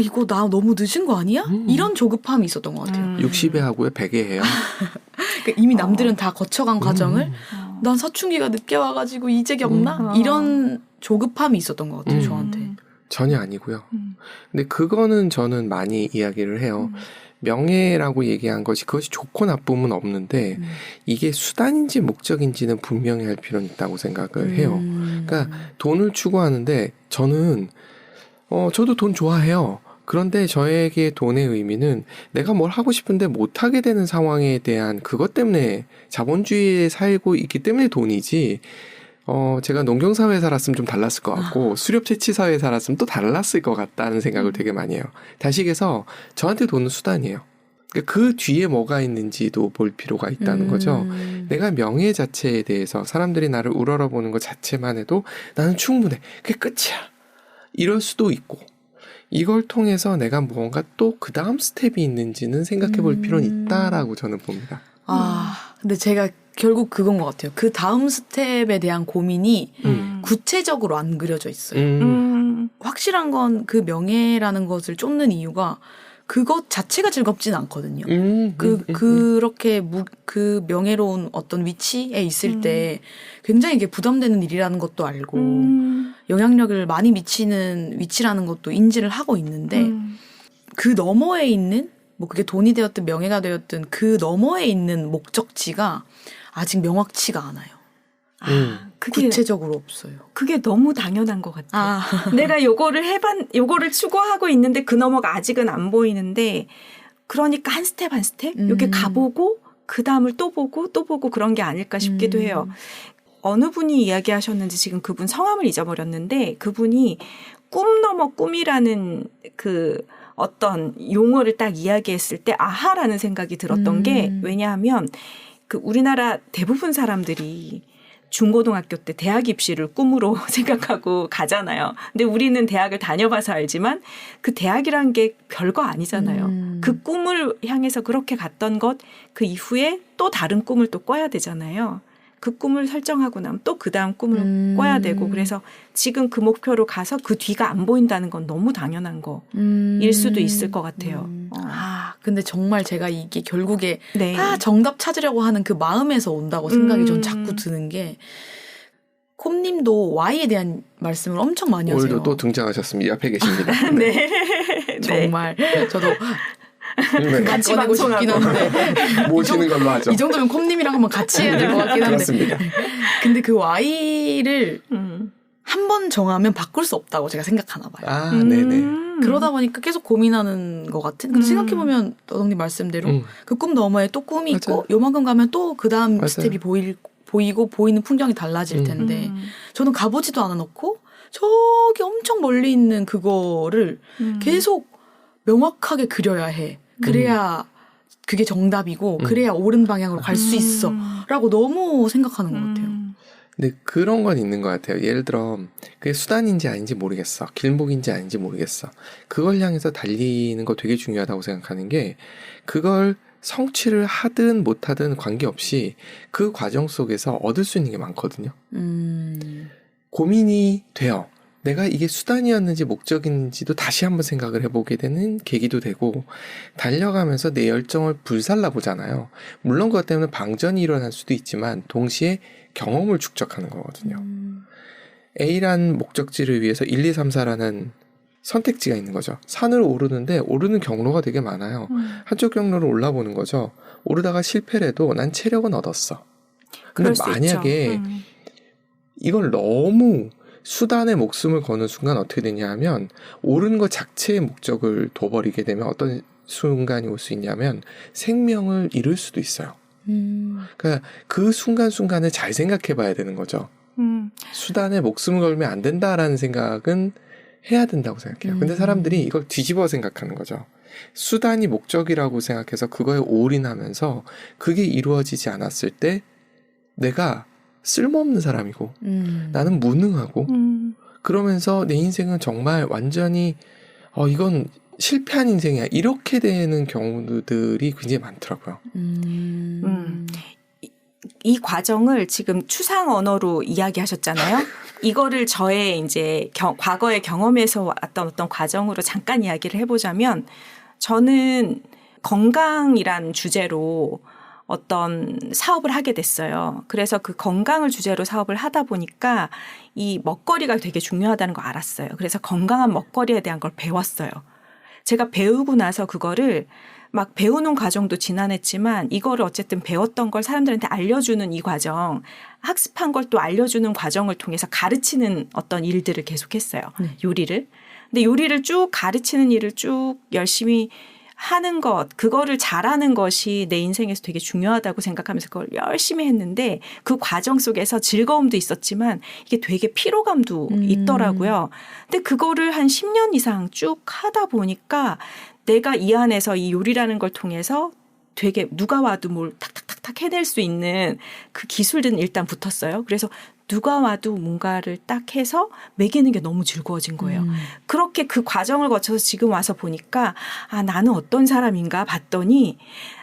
이거 나 너무 늦은 거 아니야? 이런 조급함이 있었던 것 같아요. 60에 하고요, 100에 해요. 그러니까 이미 남들은 다 거쳐간 과정을 난 사춘기가 늦게 와가지고 이제 겪나? 이런 조급함이 있었던 것 같아요, 저한테. 전혀 아니고요. 근데 그거는 저는 많이 이야기를 해요. 명예라고 얘기한 것이 그것이 좋고 나쁨은 없는데 이게 수단인지 목적인지는 분명히 할 필요는 있다고 생각을 해요. 그러니까 돈을 추구하는데 저는 저도 돈 좋아해요. 그런데 저에게 돈의 의미는 내가 뭘 하고 싶은데 못하게 되는 상황에 대한 그것 때문에 자본주의에 살고 있기 때문에 돈이지 제가 농경사회에 살았으면 좀 달랐을 것 같고 수렵채취사회에 살았으면 또 달랐을 것 같다는 생각을 되게 많이 해요. 다시 얘기해서 저한테 돈은 수단이에요. 그러니까 그 뒤에 뭐가 있는지도 볼 필요가 있다는 거죠. 내가 명예 자체에 대해서 사람들이 나를 우러러보는 것 자체만 해도 나는 충분해. 그게 끝이야. 이럴 수도 있고 이걸 통해서 내가 무언가 또 그 다음 스텝이 있는지는 생각해 볼 필요는 있다라고 저는 봅니다. 근데 제가 결국 그건 것 같아요. 그 다음 스텝에 대한 고민이 구체적으로 안 그려져 있어요. 확실한 건 그 명예라는 것을 쫓는 이유가 그것 자체가 즐겁진 않거든요. 그렇게 그 명예로운 어떤 위치에 있을 때 굉장히 이게 부담되는 일이라는 것도 알고 영향력을 많이 미치는 위치라는 것도 인지를 하고 있는데 그 너머에 있는 뭐 그게 돈이 되었든 명예가 되었든 그 너머에 있는 목적지가 아직 명확치가 않아요. 그게 구체적으로 없어요. 그게 너무 당연한 것 같아요. 내가 요거를 추구하고 있는데 그 너머가 아직은 안 보이는데 그러니까 한 스텝 한 스텝 이렇게 가보고 그 다음을 또 보고 그런 게 아닐까 싶기도 해요. 어느 분이 이야기하셨는지 지금 그분 성함을 잊어버렸는데 그분이 꿈 넘어 꿈이라는 그 어떤 용어를 딱 이야기했을 때 아하라는 생각이 들었던 게 왜냐하면 그 우리나라 대부분 사람들이 중고등학교 때 대학 입시를 꿈으로 생각하고 가잖아요. 근데 우리는 대학을 다녀봐서 알지만 그 대학이란 게 별거 아니잖아요. 그 꿈을 향해서 그렇게 갔던 것 그 이후에 또 다른 꿈을 또 꿔야 되잖아요. 그 꿈을 설정하고 나면 또 그 다음 꿈을 꿔야 되고 그래서 지금 그 목표로 가서 그 뒤가 안 보인다는 건 너무 당연한 거일 수도 있을 것 같아요. 근데 정말 제가 이게 결국에 네. 다 정답 찾으려고 하는 그 마음에서 온다고 생각이 전 자꾸 드는 게 콤님도 Y에 대한 말씀을 엄청 많이 하세요. 오늘도 또 등장하셨습니다. 옆에 계십니다. 네. 정말 저도 같이 꺼내고 싶긴 한데 모시는 걸로 하죠. 이 정도면 콤님이랑 한번 같이 해야 될 것 같긴 한데 그렇습니다. 근데 그 Y를 한 번 정하면 바꿀 수 없다고 제가 생각하나 봐요. 네네. 그러다 보니까 계속 고민하는 것 같은. 근데 생각해보면 너동님 말씀대로 그 꿈 너머에 또 꿈이 맞아요. 있고 요만큼 가면 또 그 다음 맞아요. 스텝이 보이고 보이는 풍경이 달라질 텐데 저는 가보지도 않아놓고 저기 엄청 멀리 있는 그거를 계속 명확하게 그려야 해. 그래야 그게 정답이고 그래야 옳은 방향으로 갈 수 있어 라고 너무 생각하는 것 같아요. 근데 그런 건 있는 것 같아요. 예를 들어 그게 수단인지 아닌지 모르겠어. 길목인지 아닌지 모르겠어. 그걸 향해서 달리는 거 되게 중요하다고 생각하는 게 그걸 성취를 하든 못하든 관계없이 그 과정 속에서 얻을 수 있는 게 많거든요. 고민이 돼요. 내가 이게 수단이었는지 목적인지도 다시 한번 생각을 해보게 되는 계기도 되고 달려가면서 내 열정을 불살라 보잖아요. 물론 그것 때문에 방전이 일어날 수도 있지만 동시에 경험을 축적하는 거거든요. A란 목적지를 위해서 1, 2, 3, 4라는 선택지가 있는 거죠. 산을 오르는데 오르는 경로가 되게 많아요. 한쪽 경로를 올라보는 거죠. 오르다가 실패를 해도 난 체력은 얻었어. 근데 그럴 수 만약에 있죠. 이걸 너무 수단에 목숨을 거는 순간 어떻게 되냐 하면 옳은 것 자체의 목적을 둬버리게 되면 어떤 순간이 올 수 있냐면 생명을 잃을 수도 있어요. 그러니까 그 순간순간을 잘 생각해 봐야 되는 거죠. 수단에 목숨을 걸면 안 된다라는 생각은 해야 된다고 생각해요. 근데 사람들이 이걸 뒤집어 생각하는 거죠. 수단이 목적이라고 생각해서 그거에 올인하면서 그게 이루어지지 않았을 때 내가 쓸모없는 사람이고 나는 무능하고 그러면서 내 인생은 정말 완전히 이건 실패한 인생이야 이렇게 되는 경우들이 굉장히 많더라고요. 이 과정을 지금 추상 언어로 이야기하셨잖아요. 이거를 저의 이제 과거의 경험에서 왔던 어떤 과정으로 잠깐 이야기를 해보자면 저는 건강이란 주제로 어떤 사업을 하게 됐어요. 그래서 그 건강을 주제로 사업을 하다 보니까 이 먹거리가 되게 중요하다는 걸 알았어요. 그래서 건강한 먹거리에 대한 걸 배웠어요. 제가 배우고 나서 그거를 막 배우는 과정도 지난했지만 이거를 어쨌든 배웠던 걸 사람들한테 알려주는 이 과정, 학습한 걸 또 알려주는 과정을 통해서 가르치는 어떤 일들을 계속했어요. 요리를. 근데 요리를 쭉 가르치는 일을 쭉 열심히 하는 것, 그거를 잘하는 것이 내 인생에서 되게 중요하다고 생각하면서 그걸 열심히 했는데 그 과정 속에서 즐거움도 있었지만 이게 되게 피로감도 있더라고요. 근데 그거를 한 10년 이상 쭉 하다 보니까 내가 이 안에서 이 요리라는 걸 통해서 되게 누가 와도 뭘 탁탁탁탁 해낼 수 있는 그 기술들은 일단 붙었어요. 그래서 누가 와도 뭔가를 딱 해서 먹이는 게 너무 즐거워진 거예요. 그렇게 그 과정을 거쳐서 지금 와서 보니까 나는 어떤 사람인가 봤더니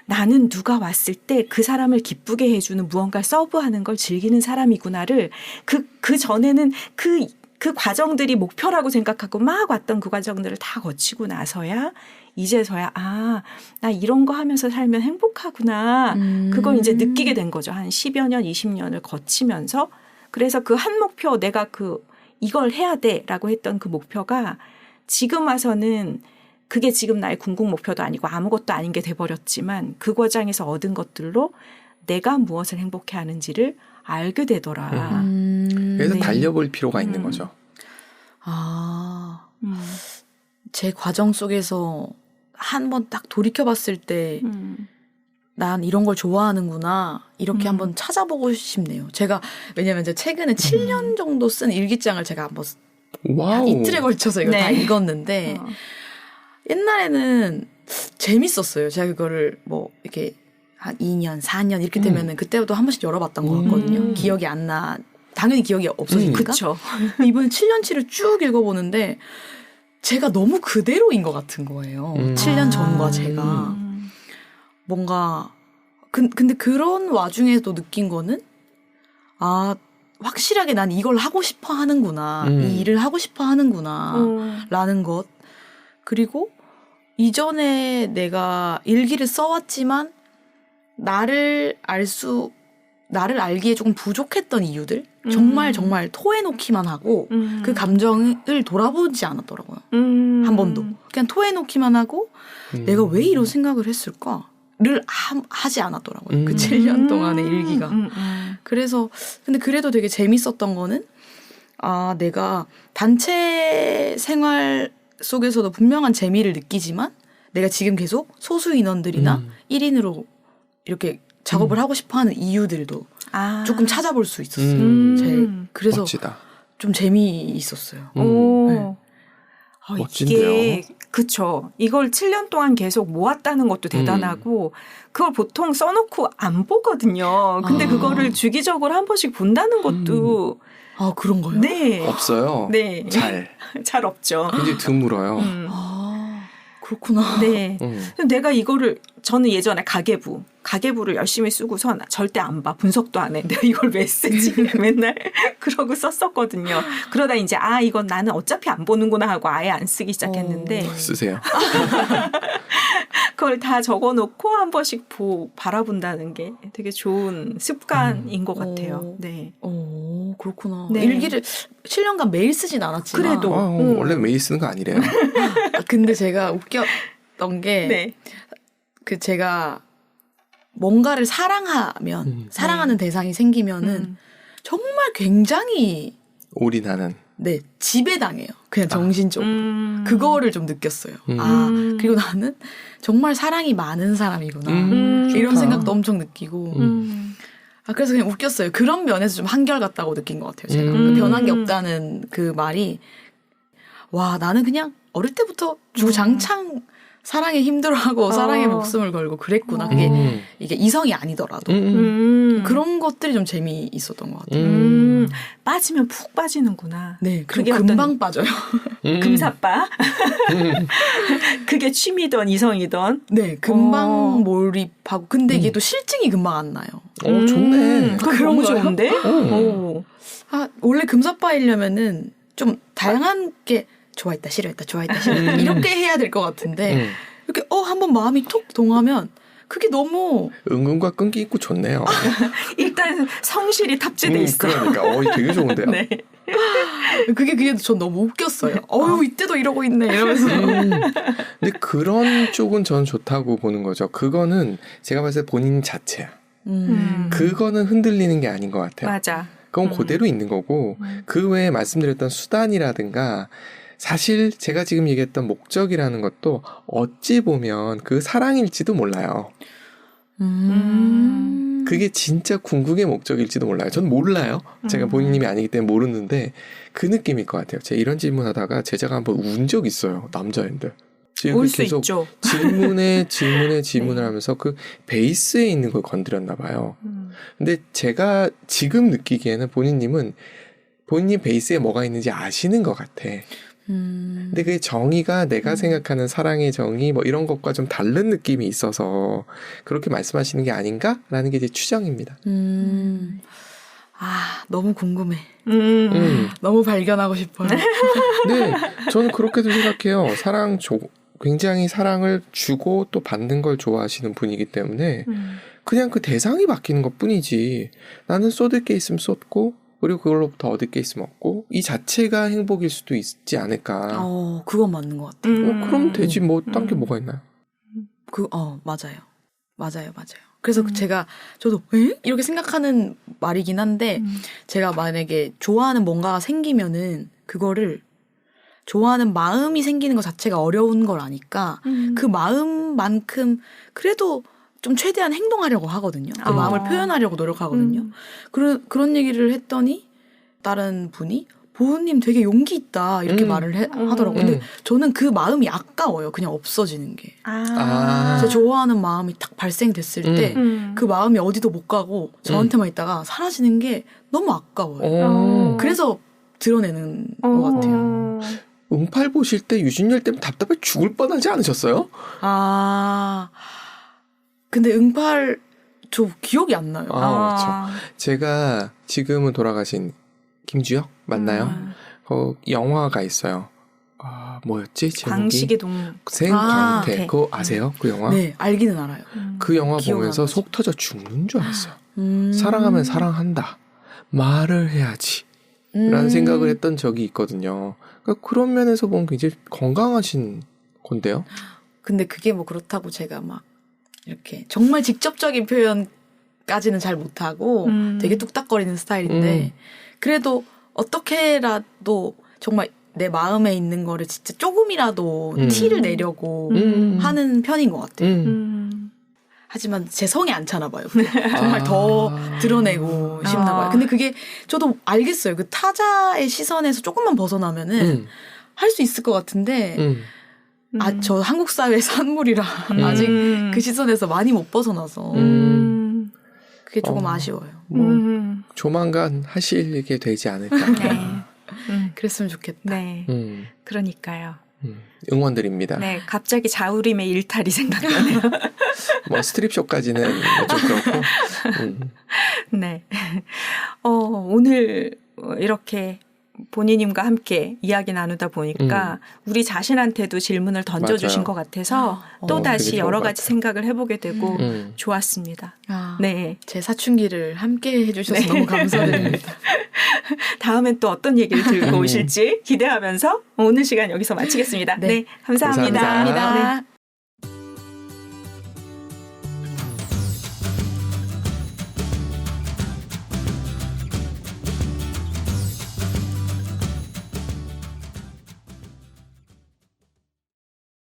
나는 누가 왔을 때 그 사람을 기쁘게 해주는 무언가를 서브하는 걸 즐기는 사람이구나를 그 전에는 그 과정들이 목표라고 생각하고 막 왔던 그 과정들을 다 거치고 나서야 이제서야 나 이런 거 하면서 살면 행복하구나. 그걸 이제 느끼게 된 거죠. 한 10여 년, 20년을 거치면서. 그래서 그 한 목표 내가 이걸 해야 돼라고 했던 그 목표가 지금 와서는 그게 지금 나의 궁극 목표도 아니고 아무것도 아닌 게 돼버렸지만 그 과정에서 얻은 것들로 내가 무엇을 행복해 하는지를 알게 되더라. 그래서 네. 달려볼 필요가 있는 거죠. 제 과정 속에서 한번 딱 돌이켜봤을 때 난 이런 걸 좋아하는구나 이렇게 한번 찾아보고 싶네요. 제가 왜냐면 제가 최근에 7년 정도 쓴 일기장을 제가 한번 와우. 이틀에 걸쳐서 이거 네. 다 읽었는데 옛날에는 재밌었어요. 제가 그거를 뭐 이렇게 한 2년, 4년 이렇게 되면은 그때부터 한 번씩 열어봤던 것 같거든요. 기억이 안 나. 당연히 기억이 없어지니까. 그렇죠. 이번에 7년치를 쭉 읽어보는데 제가 너무 그대로인 것 같은 거예요. 7년 전과 제가. 뭔가 근데 그런 와중에도 느낀 거는 확실하게 난 이걸 하고 싶어 하는구나. 이 일을 하고 싶어 하는구나. 라는 것. 그리고 이전에 내가 일기를 써왔지만 나를 알기에 조금 부족했던 이유들 정말 토해놓기만 하고 그 감정을 돌아보지 않았더라고요. 한 번도. 그냥 토해놓기만 하고 내가 왜 이런 생각을 했을까를 하지 않았더라고요. 그 7년 동안의 일기가. 그래서 근데 그래도 되게 재밌었던 거는 내가 단체 생활 속에서도 분명한 재미를 느끼지만 내가 지금 계속 소수 인원들이나 1인으로 이렇게 작업을 하고 싶어하는 이유들도 조금 찾아볼 수 있었어요. 그래서 멋지다. 좀 재미있었어요. 오. 멋진데요. 이게 그쵸. 이걸 7년 동안 계속 모았다는 것도 대단하고 그걸 보통 써놓고 안 보거든요. 근데 그거를 주기적으로 한 번씩 본다는 것도 그런가요? 네. 없어요. 네. 잘 없죠. 굉장히 드물어요. 그렇구나. 네. 내가 저는 예전에 가계부를 열심히 쓰고선 절대 안 봐. 분석도 안 해. 내가 이걸 왜 쓰지? 맨날 그러고 썼었거든요. 그러다 이제 이건 나는 어차피 안 보는구나 하고 아예 안 쓰기 시작했는데 쓰세요. 그걸 다 적어놓고 한 번씩 바라본다는 게 되게 좋은 습관인 것 같아요. 네. 그렇구나. 네. 일기를 7년간 매일 쓰진 않았지만 그래도 원래 매일 쓰는 거 아니래요. 근데 제가 웃겼던 게 네. 제가 뭔가를 사랑하면 사랑하는 대상이 생기면은 정말 굉장히 올인하는. 네, 지배당해요. 그냥 정신적으로. 그거를 좀 느꼈어요. 그리고 나는 정말 사랑이 많은 사람이구나. 이런 좋다. 생각도 엄청 느끼고. 그래서 그냥 웃겼어요. 그런 면에서 좀 한결같다고 느낀 것 같아요. 제가. 그 변한 게 없다는 그 말이 와, 나는 그냥 어릴 때부터 주장창 사랑에 힘들어하고 사랑에 목숨을 걸고 그랬구나. 그게 이게 이성이 아니더라도 그런 것들이 좀 재미있었던 것 같아요. 빠지면 푹 빠지는구나. 네, 그게 그게 금방 빠져요. 금사빠. 그게 취미던 이성이던. 네, 금방 몰입하고. 근데 이게 또 실증이 금방 안 나요. 좋네. 그럼 너무 좋은데? 오. 원래 금사빠이려면은 좀 다양한 게 좋아했다, 싫어했다, 좋아했다, 싫어했다 이렇게 해야 될 것 같은데 이렇게 한번 마음이 톡 동하면 그게 너무 은근과 끈기 있고 좋네요. 일단 성실이 탑재돼 있어. 그러니까 되게 좋은데요. 네. 그게 전 너무 웃겼어요. 이때도 이러고 있네 이러면서. 근데 그런 쪽은 전 좋다고 보는 거죠. 그거는 제가 봤을 때 본인 자체야. 그거는 흔들리는 게 아닌 것 같아요. 맞아. 그건 그대로 있는 거고 그 외에 말씀드렸던 수단이라든가 사실 제가 지금 얘기했던 목적이라는 것도 어찌 보면 그 사랑일지도 몰라요. 그게 진짜 궁극의 목적일지도 몰라요. 전 몰라요. 제가 본인님이 아니기 때문에 모르는데 그 느낌일 것 같아요. 제가 이런 질문하다가 제자가 한번 운 적 있어요. 남자인데. 올 수 있죠. 질문을 하면서 그 베이스에 있는 걸 건드렸나 봐요. 근데 제가 지금 느끼기에는 본인님은 본인이 베이스에 뭐가 있는지 아시는 것 같아. 근데 그 정의가 내가 생각하는 사랑의 정의 뭐 이런 것과 좀 다른 느낌이 있어서 그렇게 말씀하시는 게 아닌가라는 게 제 추정입니다. 너무 궁금해. 너무 발견하고 싶어요. 네, 저는 그렇게도 생각해요. 굉장히 사랑을 주고 또 받는 걸 좋아하시는 분이기 때문에 그냥 그 대상이 바뀌는 것 뿐이지 나는 쏟을 게 있으면 쏟고 그리고 그걸로부터 얻을 게 있으면 얻고 이 자체가 행복일 수도 있지 않을까. 그건 맞는 것 같아요. 그럼 되지 뭐 딴 게 뭐가 있나요? 맞아요. 그래서 저도 이렇게 생각하는 말이긴 한데 제가 만약에 좋아하는 뭔가가 생기면은 그거를 좋아하는 마음이 생기는 것 자체가 어려운 걸 아니까 그 마음만큼 그래도 좀 최대한 행동하려고 하거든요. 그 마음을 표현하려고 노력하거든요. 그런 얘기를 했더니 다른 분이 보은님 되게 용기 있다 이렇게 말을 하더라고요. 근데 저는 그 마음이 아까워요. 그냥 없어지는 게. 제가 좋아하는 마음이 딱 발생됐을 때 그 마음이 어디도 못 가고 저한테만 있다가 사라지는 게 너무 아까워요. 그래서 드러내는 것 같아요. 응팔 보실 때 유진열 때문에 답답해 죽을 뻔하지 않으셨어요? 근데 응팔 저 기억이 안 나요. 그렇죠. 제가 지금은 돌아가신 김주혁 맞나요? 영화가 있어요. 뭐였지? 제목이? 광식의 동. 생광태. 네. 그거 아세요? 그 영화? 네, 알기는 알아요. 그 영화 보면서 나지. 속 터져 죽는 줄 알았어요. 사랑하면 사랑한다. 말을 해야지. 라는 생각을 했던 적이 있거든요. 그러니까 그런 면에서 보면 굉장히 건강하신 건데요. 근데 그게 뭐 그렇다고 제가 막 이렇게 정말 직접적인 표현까지는 잘 못하고 되게 뚝딱거리는 스타일인데 그래도 어떻게라도 정말 내 마음에 있는 거를 진짜 조금이라도 티를 내려고 하는 편인 것 같아요. 하지만 제 성에 안 차나 봐요. 정말 더 드러내고 싶나 봐요. 근데 그게 저도 알겠어요. 그 타자의 시선에서 조금만 벗어나면은 할 수 있을 것 같은데 저 한국 사회의 산물이라 아직 그 시선에서 많이 못 벗어나서 그게 조금 아쉬워요. 조만간 하시게 되지 않을까. 그랬으면 좋겠다. 네. 그러니까요. 응원드립니다. 네, 갑자기 자우림의 일탈이 생각나네요. 뭐 스트립쇼까지는 좀 그렇고. 네. 오늘 이렇게 본인님과 함께 이야기 나누다 보니까 우리 자신한테도 질문을 던져주신 맞아요. 것 같아서 또 되게 다시 좋은 여러 것 가지 같아요. 생각을 해보게 되고 좋았습니다. 네. 제 사춘기를 함께 해주셔서 너무 감사드립니다. 다음엔 또 어떤 얘기를 들고 오실지 기대하면서 오늘 시간 여기서 마치겠습니다. 네, 감사합니다. 감사합니다. 감사합니다. 네.